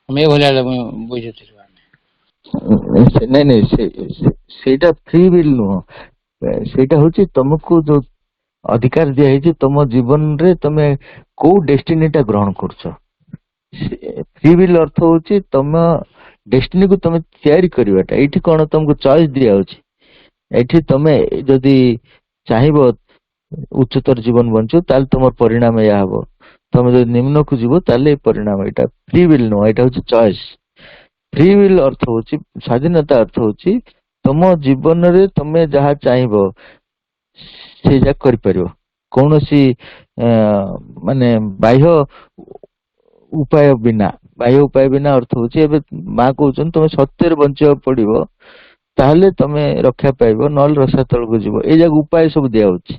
ଆମେ ଏଭଳିଆ ବୁଝୁଥିଲୁ। ନାଇଁ ନାଇଁ, ସେଇଟା ଫ୍ରି ୱିଲ୍ ନୁହଁ, ସେଇଟା ହଉଛି ତମକୁ ଯୋଉ ଅଧିକାର ଦିଆହେଇଛି ତମ ଜୀବନରେ ତମେ କୋଉ ଡେଷ୍ଟିନିଟା ଗ୍ରହଣ କରୁଛ। ଫ୍ରି ୱିଲ୍ ଅର୍ଥ ହଉଛି ତମ ଡେଷ୍ଟିନିକୁ ତମେ ତିଆରି କରିବାଟା। ଏଇଠି କଣ ତମକୁ ଚଏସ୍ ଦିଆଯାଉଛି, ଏଠି ତମେ ଯଦି ଚାହିଁବ ଉଚ୍ଚତର ଜୀବନ ବଞ୍ଚିବ, ତାହେଲେ ତମର ପରିଣାମ ଏହା ହବ। ତମେ ଯଦି ନିମ୍ନକୁ ଯିବ ତାହେଲେ ଏ ପରିଣାମ। ଏଇଟା ଫ୍ରି ୱିଲ୍ ନୁହଁ, ଏଇଟା ହଉଛି ଚଏସ୍। ଫ୍ରି ୱିଲ୍ ଅର୍ଥ ହଉଛି ସ୍ୱାଧୀନତା, ଅର୍ଥ ହଉଛି ତମ ଜୀବନରେ ତମେ ଯାହା ଚାହିଁବ ସେ ଯାକ କରିପାରିବ, କୌଣସି ମାନେ ବାହ୍ୟ ଉପାୟ ବିନା। ବାହ୍ୟ ଉପାୟ ବିନା ଅର୍ଥ ହଉଛି, ଏବେ ମା କହୁଛନ୍ତି ତମେ ସତ୍ୟରେ ବଞ୍ଚିବାକୁ ପଡିବ, ତାହେଲେ ତମେ ରକ୍ଷା ପାଇବ, ନହେଲେ ରସାତଳକୁ ଯିବ। ଏଇ ଯାକ ଉପାୟ ସବୁ ଦିଆହଉଛି।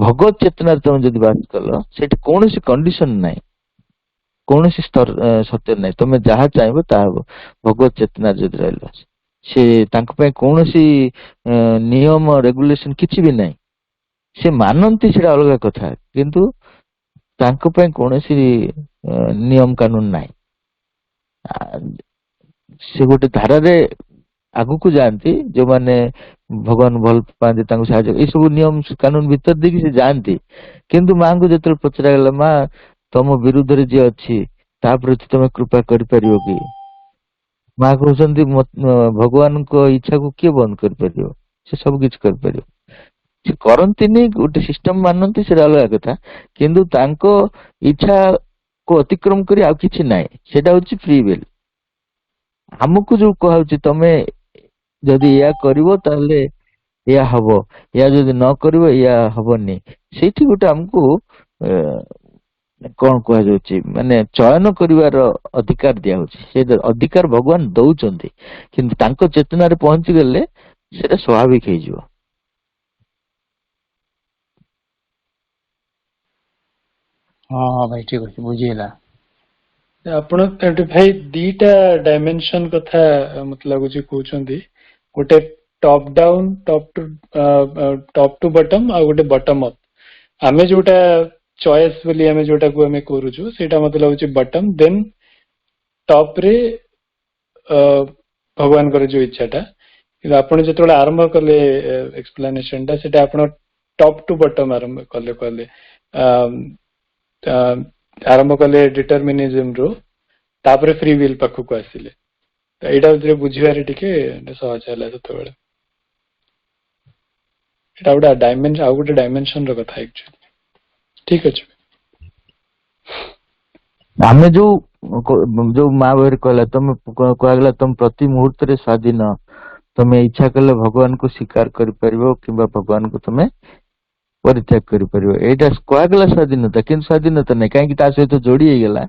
ଭଗବତ ଚେତନାରେ ତମେ ଯଦି ବାସ କଲ, ସେଠି କୌଣସି କଣ୍ଡିସନ ନାହିଁ, କୌଣସି ସତ୍ୟ ନାହିଁ, ତମେ ଯାହା ଚାହିଁବ ତାହା ହବ। ଭଗବତ ଚେତନାରେ ଯଦି ରହିଲ, ସେ ତାଙ୍କ ପାଇଁ କୌଣସି ନିୟମ ରେଗୁଲେସନ କିଛି ବି ନାହିଁ। ସେ ମାନନ୍ତି ସେଟା ଅଲଗା କଥା, କିନ୍ତୁ ତାଙ୍କ ପାଇଁ କୌଣସି ନିୟମ କାନୁନ ନାହିଁ। ସେ ଗୋଟେ ଧାରାରେ ଆଗକୁ ଯାଆନ୍ତି, ଯୋଉମାନେ ଭଗବାନ ଭଲ ପାଆନ୍ତି ତାଙ୍କୁ ସାହାଯ୍ୟ, ଏଇ ସବୁ ନିୟମ କାନୁନ ଭିତରେ ଦେଇକି ସେ ଯାଆନ୍ତି। କିନ୍ତୁ ମାଙ୍କୁ ଯେତେବେଳେ ପଚରାଗଲା, ମା ତମ ବିରୁଦ୍ଧରେ ଯିଏ ଅଛି ତା ପ୍ରତି ତମେ କୃପା କରିପାରିବ କି? ମା କହୁଛନ୍ତି ଭଗବାନଙ୍କ ଇଚ୍ଛାକୁ କିଏ ବନ୍ଦ କରିପାରିବ? ସେ ସବୁ କିଛି କରିପାରିବ। ସେ କରନ୍ତିନି, ଗୋଟେ ସିଷ୍ଟମ ମାନନ୍ତି, ସେଟା ଅଲଗା କଥା, କିନ୍ତୁ ତାଙ୍କ ଇଚ୍ଛା କୁ ଅତିକ୍ରମ କରି ଆଉ କିଛି ନାହିଁ, ସେଟା ହଉଛି ଫ୍ରି ୱିଲ୍। ଆମକୁ ଯୋଉ କୁହାହଉଛି ତମେ ଯଦି ଏଇଆ କରିବ ତାହେଲେ ଏଇଆ ହବ, ଏଇଆ ଯଦି ନ କରିବ ଏଇଆ ହବନି, ସେଇଠି ଗୋଟେ ଆମକୁ କଣ କୁହାଯାଉଛି, ମାନେ ଚୟନ କରିବାର ଅଧିକାର ଦିଆହଉଛି। ସେ ଅଧିକାର ଭଗବାନ ଦଉଛନ୍ତି, କିନ୍ତୁ ତାଙ୍କ ଚେତନାରେ ପହଞ୍ଚିଗଲେ ସେଟା ସ୍ୱାଭାବିକ ହେଇଯିବ। ହଁ ହଁ ଭାଇ ଠିକ ଅଛି, ବୁଝିହେଲା। ଆପଣ ଭାଇ ଦିଟା ଡାଇମେନସନ କଥା ମତେ ଲାଗୁଛି କହୁଛନ୍ତି, ଗୋଟେ top down, top to bottom, ଆଉ ଗୋଟେ ବଟମ୍ ଅପ୍। ଆମେ ଯୋଉଟା ଚଏସ୍ ବୋଲି ଆମେ ଯୋଉଟାକୁ ଆମେ କରୁଛୁ ସେଇଟା ମତେ ଲାଗୁଛି ବଟମ୍, ଦେନ୍ ଟପ୍ ରେ ଭଗବାନଙ୍କର ଯୋଉ ଇଚ୍ଛାଟା। କିନ୍ତୁ ଆପଣ ଯେତେବେଳେ ଆରମ୍ଭ କଲେ ଏକ୍ସପ୍ଲାନେସନ ଟା, ସେଟା ଆପଣ ଟପ୍ ଟୁ ବଟମ୍ ଆରମ୍ଭ କଲେ ଆରମ୍ଭ କଲେ ଡିଟରମିନିଜମ ରୁ, ତାପରେ ଫ୍ରି ୱିଲ୍ ପାଖକୁ ଆସିଲେ। ଏଇଟା ବୁଝିବାରେ ଟିକେ ସହଜ ହେଲା ସେତେବେଳେ। ଏଇଟା ଗୋଟେ ଡାଇମେନସନ, ଆଉ ଗୋଟେ ଡାଇମେନସନ ର କଥା ଆକ୍ଚୁଆଲି। ଠିକ ଅଛି। ଆମେ ଯୋଉ ମା ବହିରେ କହିଲା, ତମେ କୁହାଗଲା ତମେ ପ୍ରତି ମୁହୂର୍ତ୍ତରେ ସ୍ୱାଧୀନ, ତମେ ଇଚ୍ଛା କଲେ ଭଗବାନଙ୍କୁ ସ୍ୱୀକାର କରିପାରିବ କିମ୍ବା ଭଗବାନଙ୍କୁ ତମେ ପରିତ୍ୟାଗ କରିପାରିବ। ଏଇଟା କୁହାଗଲା ସ୍ୱାଧୀନତା, କିନ୍ତୁ ସ୍ୱାଧୀନତା ନାହିଁ, କାହିଁକି? ତା ସହିତ ଯୋଡି ହେଇଗଲା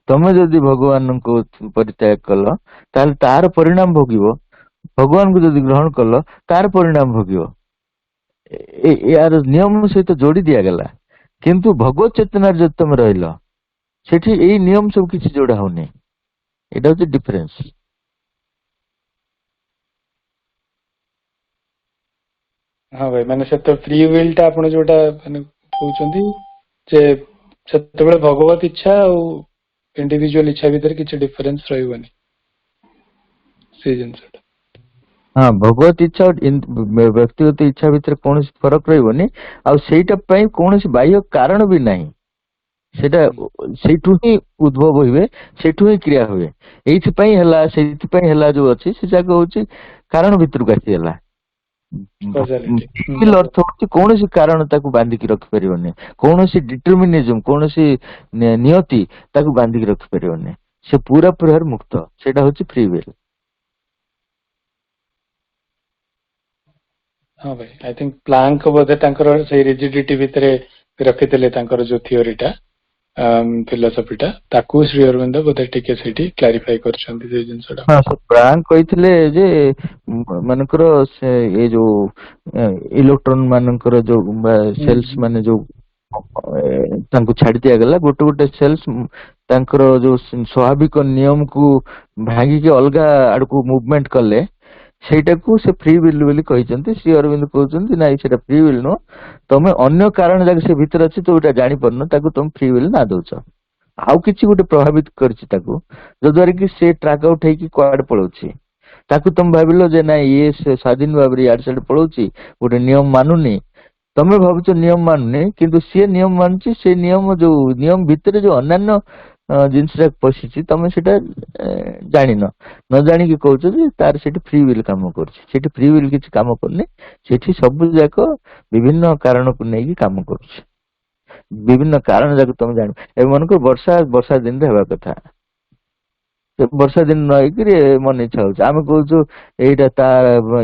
ତମେ ଯଦି ଭଗବାନଙ୍କୁ ପରିତ୍ୟାଗ କଲ ତାହେଲେ ତାର ପରିଣାମ ଭୋଗିବ, ଭଗବାନଙ୍କୁ ଯଦି ଗ୍ରହଣ କଲ ତାର ପରିଣାମ ଭୋଗିବ। ୟାର ନିୟମ ସହିତ ଯୋଡି ଦିଆଗଲା। କିନ୍ତୁ ଭଗବତ ଚେତନାରେ ଯଦି ତମେ ରହିଲ, ସେଠି ଏଇ ନିୟମ ସବୁ କିଛି ଯୋଡା ହଉନି। ଏଇଟା ହଉଛି ଡିଫରେନ୍ସ। ହଁ ଭାଇ, ମାନେ ସେତେ ଫ୍ରି ୱିଲ୍ ଟା ଆପଣ ଯୋଉଟା ମାନେ କହୁଛନ୍ତି, ଯେ ସେତେବେଳେ ଭଗବତ ଇଚ୍ଛା ଆଉ ଇଣ୍ଡିଭିଜୁଆଲ ଇଚ୍ଛା ଭିତରେ କିଛି ଡିଫରେନ୍ସ ରହିବନି, ସେଇ ଜିନିଷଟା। ହଁ, ଭଗବତ ଇଚ୍ଛା ବ୍ୟକ୍ତିଗତ ଇଚ୍ଛା ଭିତରେ କୌଣସି ଫରକ ରହିବନି, ଆଉ ସେଇଟା ପାଇଁ କୌଣସି ବାହ୍ୟ କାରଣ ବି ନାହିଁ। ସେଟା ସେଇଠୁ ହିଁ ଉଦ୍ଭବ ହୁଏ, ସେଇଠୁ ହିଁ କ୍ରିୟା ହୁଏ। ଏଇଥିପାଇଁ ହେଲା, ସେଇଥିପାଇଁ ହେଲା ଯୋଉ ଅଛି, ସେ ଯାକ ହଉଛି କାରଣ ଭିତରକୁ ଆସିଗଲା। ଅର୍ଥ ହଉଛି କୌଣସି କାରଣ ତାକୁ ବାନ୍ଧିକି ରଖିପାରିବନି, କୌଣସି ଡିଟରମିନିଜମ, କୌଣସି ନିୟତି ତାକୁ ବାନ୍ଧିକି ରଖିପାରିବନି। ସେ ପୁରା ପୁରା ମୁକ୍ତ, ସେଇଟା ହଉଛି ଫ୍ରି ୱିଲ୍। ହଁ ଭାଇ, ଆଇ ଥିଙ୍କ ପ୍ଲାଙ୍କ ବୋଧେ ତାଙ୍କର ସେଇ ରିଜିଡିଟି ଭିତରେ ରଖିଥିଲେ ତାଙ୍କର ଯୋଉ ଥିଓରିଟା, ଫିଲୋସଫିଟା, ତାକୁ ଶ୍ରୀ ଅରବିନ୍ଦ ବୋଧେ ଟିକେ ସେଇଠି କ୍ଲାରିଫାଇ କରିଛନ୍ତି ସେଇ ଜିନିଷଟା। ହଁ, ପ୍ରାଙ୍କ କହିଥିଲେ ଯେ ମାନଙ୍କର ସେ ଏଇ ଯୋଉ ଇଲେକ୍ଟ୍ରନ ମାନଙ୍କର ଯୋଉ ସେଲ୍ସ ମାନେ ଯୋଉ ତାଙ୍କୁ ଛାଡି ଦିଆଗଲା, ଗୋଟେ ଗୋଟେ ସେଲ୍ସ ତାଙ୍କର ଯୋଉ ସ୍ୱାଭାବିକ ନିୟମକୁ ଭାଙ୍ଗିକି ଅଲଗା ଆଡକୁ ମୁଭମେଣ୍ଟ କଲେ, ସେଇଟାକୁ ସେ ଫ୍ରି ୱିଲ୍ ବୋଲି କହିଛନ୍ତି। ଶ୍ରୀ ଅରବିନ୍ଦ କହୁଛନ୍ତି ନାଇଁ, ସେଟା ଫ୍ରି ୱିଲ୍ ନୁହଁ, ତମେ ଅନ୍ୟ କାରଣ ଯାକ ସେ ଭିତରେ ଅଛି, ତ ଏଇଟା ଜାଣିପାରୁନ, ତାକୁ ତମେ ଫ୍ରି ୱିଲ୍ ନା ଦଉଛ। ଆଉ କିଛି ଗୋଟେ ପ୍ରଭାବିତ କରିଛି ତାକୁ, ଯଦ୍ୱାରା କି ସେ ଟ୍ରାକ୍ ଆଉଟ୍ ହେଇକି କୁଆଡେ ପଳଉଛି। ତାକୁ ତମେ ଭାବିଲ ଯେ ନାଇଁ ଇଏ ସ୍ୱାଧୀନ ଭାବରେ ଇଆଡେ ସିଆଡେ ପଳଉଛି, ଗୋଟେ ନିୟମ ମାନୁନି। ତମେ ଭାବୁଛ ନିୟମ ମାନୁନି, କିନ୍ତୁ ସିଏ ନିୟମ ମାନୁଛି। ସେ ନିୟମ ଭିତରେ ଯୋଉ ଅନ୍ୟାନ୍ୟ ଜିନିଷଟା ପଶିଛି, ତମେ ସେଟା ଜାଣିନ, ନ ଜାଣିକି କହୁଛ ଯେ ତାର ସେଠି ଫ୍ରି ୱିଲ୍ କାମ କରୁଛି। ସେଠି ଫ୍ରି ୱିଲ୍ କିଛି କାମ କରୁନି, ସେଠି ସବୁ ଯାକ ବିଭିନ୍ନ କାରଣକୁ ନେଇକି କାମ କରୁଛି। ବିଭିନ୍ନ କାରଣ ଯାକ ତମେ ଜାଣିବ। ଏବେ ମନେକର ବର୍ଷା ଦିନରେ ହେବା କଥା, ବର୍ଷା ଦିନ ନ ହେଇକିରି ମନ ଇଚ୍ଛା ହଉଛି, ଆମେ କହୁଛୁ ଏଇଟା ତା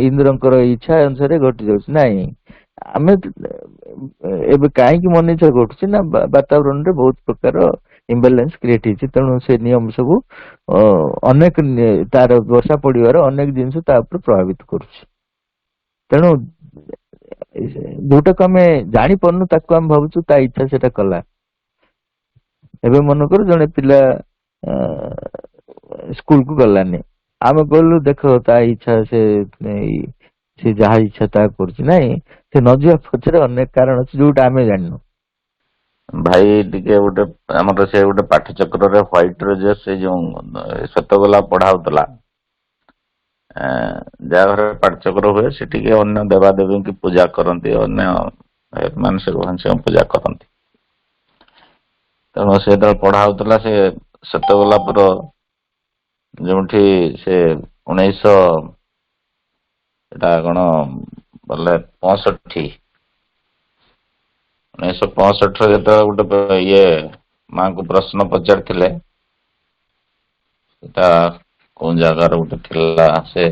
ଇନ୍ଦ୍ରଙ୍କର ଇଚ୍ଛା ଅନୁସାରେ ଘଟି ଯାଉଛି। ନାଇଁ, ଆମେ ଏବେ କାହିଁକି ମନ ଇଚ୍ଛା ଘଟୁଛି ନା, ବାତାବରଣରେ ବହୁତ ପ୍ରକାର ଇମ୍ବାଲାନ୍ସ କ୍ରିଏଟ ହେଇଛି। ତେଣୁ ସେ ନିୟମ ସବୁ ଅନେକ ତାର ବର୍ଷା ପଡିବାର ଅନେକ ଜିନିଷ ତା ଉପରେ ପ୍ରଭାବିତ କରୁଛି। ତେଣୁ ଯୋଉଟାକୁ ଆମେ ଜାଣିପାରୁନୁ, ତାକୁ ଆମେ ଭାବୁଛୁ ତା ଇଚ୍ଛା ସେଟା କଲା। ଏବେ ମନେକର ଜଣେ ପିଲା ସ୍କୁଲକୁ ଗଲାନି, ଆମେ କହିଲୁ ଦେଖ ତା ଇଚ୍ଛା, ସେ ଯାହା ଇଚ୍ଛା ତାହା କରୁଛି। ନାଇଁ, ସେ ନ ଯିବା ପଛରେ ଅନେକ କାରଣ ଅଛି ଯୋଉଟା ଆମେ ଜାଣିନୁ। ଭାଇ ଟିକେ ଗୋଟେ ଆମର ସେ ଗୋଟେ ପାଠଚକ୍ରରେ ହ୍ୱାଇଟରେ ଯେ ସେ ଯୋଉ ଶ୍ଵେତଗୋଲା ପଢା ହଉଥିଲା, ଯାହା ଘରେ ପାଠଚକ୍ର ହୁଏ ସେଠିକି ଅନ୍ୟ ଦେବାଦେବୀଙ୍କୁ ପୂଜା କରନ୍ତି, ଅନ୍ୟ ମାନେ ଶିବ ପୂଜା କରନ୍ତି। ତ ତେଣୁ ସେ ଯେତେବେଳେ ପଢା ହଉଥିଲା ସେ ସତ୍ୟଗୋଲା ପୁର ଯେଉଁଠି ସେ 1965 ଯେତେବେଳେ ଗୋଟେ ଇଏ ମାଙ୍କୁ ପ୍ରଶ୍ନ ପଚାରିଥିଲେ, ସେଟା କୋଉ ଜାଗାର ଗୋଟେ ଥିଲା, ସେ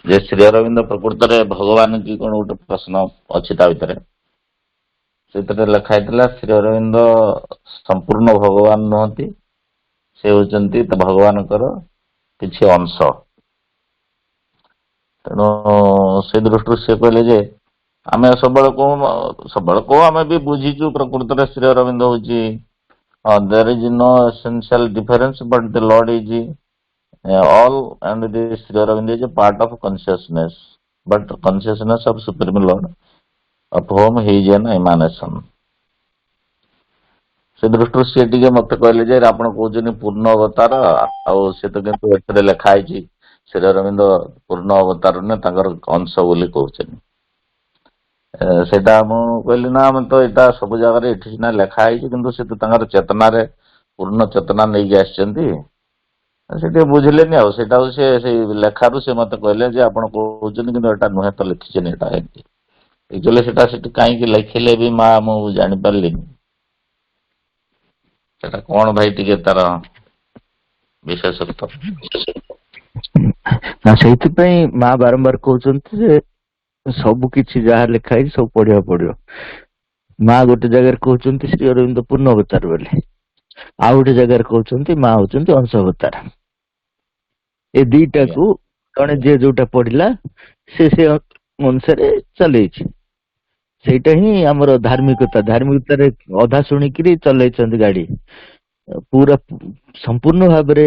ଯେ ଶ୍ରୀ ଅରବିନ୍ଦ ପ୍ରକୃତରେ ଭଗବାନ କି କଣ ଗୋଟେ ପ୍ରଶ୍ନ ଅଛି ତା ଭିତରେ। ସେଥିରେ ଲେଖା ହେଇଥିଲା ଶ୍ରୀ ଅରବିନ୍ଦ ସମ୍ପୂର୍ଣ୍ଣ ଭଗବାନ ନୁହନ୍ତି, ସେ ହଉଛନ୍ତି ଭଗବାନଙ୍କର କିଛି ଅଂଶ। ତେଣୁ ସେ ଦୃଷ୍ଟିରୁ ସେ କହିଲେ ଯେ ଆମେ ସବୁବେଳେ କହୁ ଆମେ ବି ବୁଝିଛୁ ପ୍ରକୃତରେ ଶ୍ରୀ ଅରବିନ୍ଦ ହଉଛି there is no essential difference but the lord is all and the Sri Aurobindo is a part of consciousness, but consciousness of Supreme Lord of whom he is an emanation। ସେ ଦୃଷ୍ଟିରୁ ସିଏ ଟିକେ ମତେ କହିଲେ ଯେ ଆପଣ କହୁଛନ୍ତି ପୂର୍ଣ୍ଣ ଅବତାର, ଆଉ ସେ ତ କିନ୍ତୁ ଏଥିରେ ଲେଖା ହେଇଛି ଶ୍ରୀ ଅରବିନ୍ଦ ପୂର୍ଣ୍ଣ ଅବତାର ନୁହେଁ, ତାଙ୍କର ଅଂଶ ବୋଲି କହୁଛନ୍ତି। ସେଇଟା ମୁଁ କହିଲି ନା, ଆମେ ତ ଏଇଟା ସବୁ ଜାଗାରେ ଏଠି ସିନା ଲେଖା ହେଇଛି, କିନ୍ତୁ ସେ ତ ତାଙ୍କର ଚେତନାରେ ପୂର୍ଣ୍ଣ ଚେତନା ନେଇକି ଆସିଛନ୍ତି। ସେ ଟିକେ ବୁଝିଲେନି ଆଉ, ସେଇଟାକୁ ସେ ସେଇ ଲେଖାରୁ ସେ ମତେ କହିଲେ ଯେ ଆପଣ କହୁଛନ୍ତି କିନ୍ତୁ ଏଟା ନୁହେଁ ତ ଲେଖିଛନ୍ତି ଏଟା ଏମିତି। ଆକ୍ଚୁଆଲି ସେଟା ସେଠି କାହିଁକି ଲେଖିଲେ ବି ମା ମୁଁ ଜାଣିପାରିଲିନି। ସେଟା କଣ ଭାଇ ଟିକେ ତାର ବିଶେଷତ୍ୱ? ନା ସେଇଥିପାଇଁ ମା ବାରମ୍ବାର କହୁଛନ୍ତି ଯେ ସବୁ କିଛି ଯାହା ଲେଖା ହେଇଛି ସବୁ ପଢିବାକୁ ପଡିବ। ମା ଗୋଟେ ଜାଗାରେ କହୁଛନ୍ତି ଶ୍ରୀ ଅରବିନ୍ଦ ପୂର୍ଣ୍ଣ ଅବତାର ବୋଲି, ଆଉ ଗୋଟେ ଜାଗାରେ କହୁଛନ୍ତି ମା ହଉଛନ୍ତି ଅଂଶ ଅବତାର। ଏ ଦିଟାକୁ ଜଣେ ଯିଏ ଯୋଉଟା ପଢିଲା ସେ ଅନୁସାରେ ଚଲେଇଛି। ସେଇଟା ହିଁ ଆମର ଧାର୍ମିକତାରେ ଅଧା ଶୁଣିକିରି ଚଲେଇଛନ୍ତି ଗାଡି। ପୁରା ସମ୍ପୂର୍ଣ୍ଣ ଭାବରେ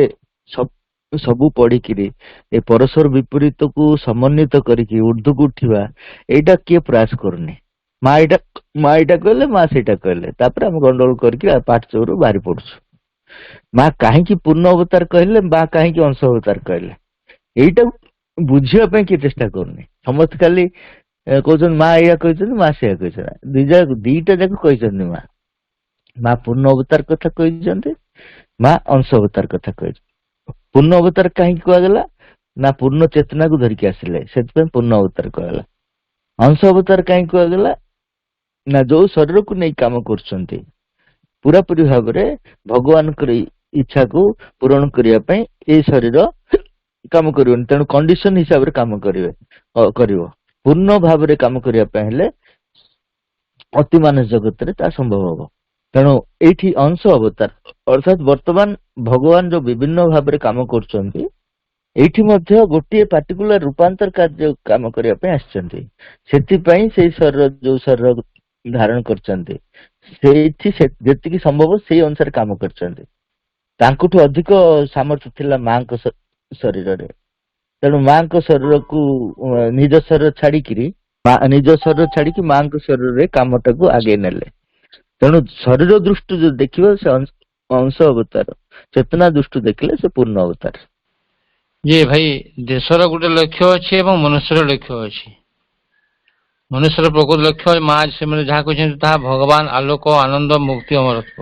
ସବୁ ପଢିକିରି ଏ ପରସ୍ପର ବିପରୀତକୁ ସମନ୍ୱିତ କରିକି ଉର୍ଦ୍ଧୁକୁ ଉଠିବା, ଏଇଟା କିଏ ପ୍ରୟାସ କରୁନି। ମା ଏଇଟା କହିଲେ, ମା ସେଇଟା କହିଲେ, ତାପରେ ଆମେ ଗଣ୍ଡଗୋଳ କରିକି ପାଠ ଚୋରୁ ବାହାରି ପଡୁଛୁ। ମା କାହିଁକି ପୂର୍ଣ୍ଣ ଅବତାର କହିଲେ, ମା କାହିଁକି ଅଂଶ ଅବତାର କହିଲେ, ଏଇଟା ବୁଝିବା ପାଇଁ କିଏ ଚେଷ୍ଟା କରୁନି। ସମସ୍ତେ ଖାଲି କହୁଛନ୍ତି ମା ଏଇଆ କହିଛନ୍ତି, ମା ସେଇଆ କହିଛନ୍ତି। ଦିଟା ଯାକ କହିଛନ୍ତି। ମା ପୂର୍ଣ୍ଣ ଅବତାର କଥା କହିଛନ୍ତି, ମା ଅଂଶ ଅବତାର କଥା କହିଛନ୍ତି। ପୂର୍ଣ୍ଣ ଅବତାର କାହିଁକି କୁହାଗଲା ନା ପୂର୍ଣ୍ଣ ଚେତନାକୁ ଧରିକି ଆସିଲେ, ସେଥିପାଇଁ ପୂର୍ଣ୍ଣ ଅବତାର କୁହାଗଲା। ଅଂଶ ଅବତାର କାହିଁକି କୁହାଗଲା ନା ଯୋଉ ଶରୀରକୁ ନେଇ କାମ କରୁଛନ୍ତି ପୁରାପୁରି ଭାବରେ ଭଗବାନଙ୍କର ଇଚ୍ଛାକୁ ପୂରଣ କରିବା ପାଇଁ ଏଇ ଶରୀର କାମ କରିବନି, ତେଣୁ କଣ୍ଡିସନ ହିସାବରେ କାମ କରିବ। ପୂର୍ଣ୍ଣ ଭାବରେ କାମ କରିବା ପାଇଁ ହେଲେ ଅତି ମାନସ ଜଗତରେ ତାହା ସମ୍ଭବ ହବ। ତେଣୁ ଏଇଠି ଅଂଶ ଅବତାର ଅର୍ଥାତ ବର୍ତ୍ତମାନ ଭଗବାନ ଯୋଉ ବିଭିନ୍ନ ଭାବରେ କାମ କରୁଛନ୍ତି, ଏଇଠି ମଧ୍ୟ ଗୋଟିଏ ପାର୍ଟିକୁଲାର ରୂପାନ୍ତର କାର୍ଯ୍ୟ କାମ କରିବା ପାଇଁ ଆସିଛନ୍ତି। ସେଥିପାଇଁ ସେଇ ଯୋଉ ଶରୀର ଧାରଣ କରିଛନ୍ତି, ସେଇଠି ଯେତିକି ସମ୍ଭବ ସେଇ ଅନୁସାରେ କାମ କରିଛନ୍ତି। ତାଙ୍କଠୁ ଅଧିକ ସାମର୍ଥ୍ୟ ଥିଲା ମାଙ୍କ ଶରୀରରେ। ତେଣୁ ମାଙ୍କ ଶରୀରକୁ ନିଜ ଶରୀର ଛାଡିକି ମାଙ୍କ ଶରୀରରେ କାମଟାକୁ ଆଗେଇ ନେଲେ। ତେଣୁ ଶରୀର ଦୃଷ୍ଟି ଯଦି ଦେଖିବ ସେ ଅଂଶ ଅବତାର, ଚେତନା ଦୃଷ୍ଟି ଦେଖିଲେ ସେ ପୂର୍ଣ୍ଣ ଅବତାର। ଯେ ଭାଇ ଦେଶର ଗୋଟେ ଲକ୍ଷ୍ୟ ଅଛି ଏବଂ ମନୁଷ୍ୟର ଲକ୍ଷ୍ୟ ଅଛି। ମନୁଷ୍ୟର ପ୍ରକୃତ ଲକ୍ଷ୍ୟ ମା ସେମାନେ ଯାହା କହିଛନ୍ତି ତାହା ଭଗବାନ, ଆଲୋକ, ଆନନ୍ଦ, ମୁକ୍ତି, ଅମରତ୍ୱ।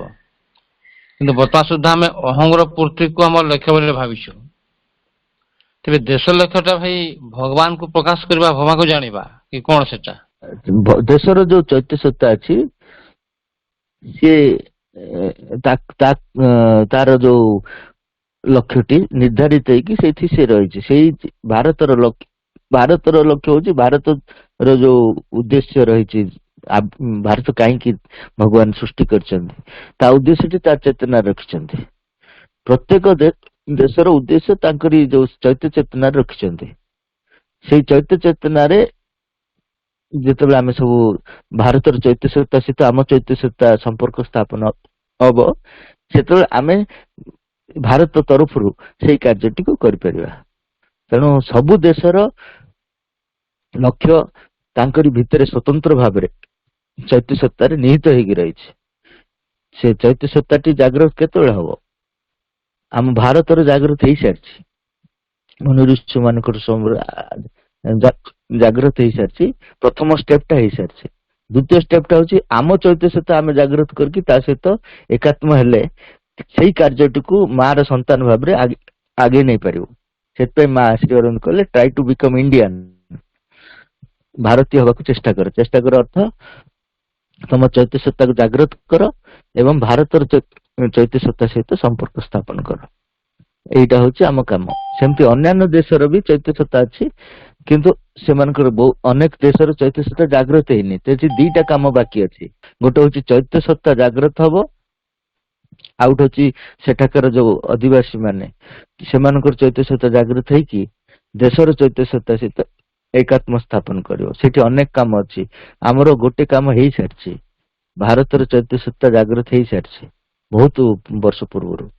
କିନ୍ତୁ ବର୍ତ୍ତମାନ ସୁଦ୍ଧା ଆମେ ଅହଙ୍ଗର ପୂର୍ତ୍ତିକୁ ଆମର ଲକ୍ଷ୍ୟ ବୋଲି ଭାବିଛୁ। ତେବେ ଦେଶ ଲକ୍ଷ୍ୟଟା ଭାଇ ଭଗବାନଙ୍କୁ ପ୍ରକାଶ କରିବା, ଭଗବାନଙ୍କୁ ଜାଣିବା କି କଣ ସେଟା? ଦେଶର ଯୋଉ ଚୈତ୍ୟ ସତ୍ତା ଅଛି ସିଏ ତାର ଯୋଉ ଲକ୍ଷ୍ୟଟି ନିର୍ଦ୍ଧାରିତ ହେଇକି ସେଇଠି ସେ ରହିଛି। ସେଇ ଭାରତର ଲକ୍ଷ୍ୟ ହଉଛି, ଭାରତର ଯୋଉ ଉଦ୍ଦେଶ୍ୟ ରହିଛି, ଭାରତ କାହିଁକି ଭଗବାନ ସୃଷ୍ଟି କରିଛନ୍ତି ତା ଉଦ୍ଦେଶ୍ୟଟି ତା ଚେତନାରେ ରଖିଛନ୍ତି। ପ୍ରତ୍ୟେକ ଦେଶର ଉଦ୍ଦେଶ୍ୟ ତାଙ୍କରି ଯୋଉ ଚୈତ୍ୟ ଚେତନାରେ ରଖିଛନ୍ତି। ସେଇ ଚୈତ୍ୟ ଚେତନାରେ ଯେତେବେଳେ ଆମେ ସବୁ ଭାରତର ଚୈତ୍ୟ ସତ୍ତା ସହିତ ଆମ ଚୈତ୍ୟ ସତ୍ତା ସମ୍ପର୍କ ସ୍ଥାପନ ହବ, ସେତେବେଳେ ଆମେ ଭାରତ ତରଫରୁ ସେଇ କାର୍ଯ୍ୟଟିକୁ କରିପାରିବା। ତେଣୁ ସବୁ ଦେଶର ଲକ୍ଷ୍ୟ ତାଙ୍କରି ଭିତରେ ସ୍ୱତନ୍ତ୍ର ଭାବରେ ଚୈତ୍ୟ ସତ୍ତାରେ ନିହିତ ହେଇକି ରହିଛି। ସେ ଚୈତ୍ୟ ସତ୍ତାଟି ଜାଗ୍ରତ କେତେବେଳେ ହବ? ଆମ ଭାରତର ଜାଗ୍ରତ ହେଇସାରିଛି, ମନୁଷ୍ୟ ମାନଙ୍କର ଜାଗ୍ରତ ହେଇସାରିଛି। ପ୍ରଥମ ଷ୍ଟେପଟା ହେଇସାରିଛି। द्वितीय स्टेपटा हूँ आम चैत्य सत्ता आम जागृत करके ता सहित एकात्म हेले सेई कार्यटी को मार संतान भाव में आगे नहीं पारिबो। से माँ श्री अरविंद कहले ट्राई टू बिकम इंडियन, भारतीय हवा को चेष्टा कर अर्थ तुम चैत्य सत्ता को जागृत कर एवं भारतर चैत्य सत्ता सहित संपर्क स्थापन कर। एटा हूँ आम काम। सेमती अन्य देशर भी चैत्य सत्ता अच्छी किंतु सेमानकर अनेक देशर चैत्य सत्ता जागृत ହେଇନି। तेजी दीटा काम बाकी अच्छी। गोटे हूँ चैत्य सत्ता जागृत हम, आउट हूँ सेठाकर जो आदिवासी माने सेमानकर चैत्य सत्ता जागृत है देशर चैत्य सत्ता सहित एकात्म स्थापन करियो। सेठी अनेक काम अच्छी। आमर गोटे काम हो सारी भारतर चैत्य सत्ता जागृत हो सारी बहुत वर्ष पूर्व।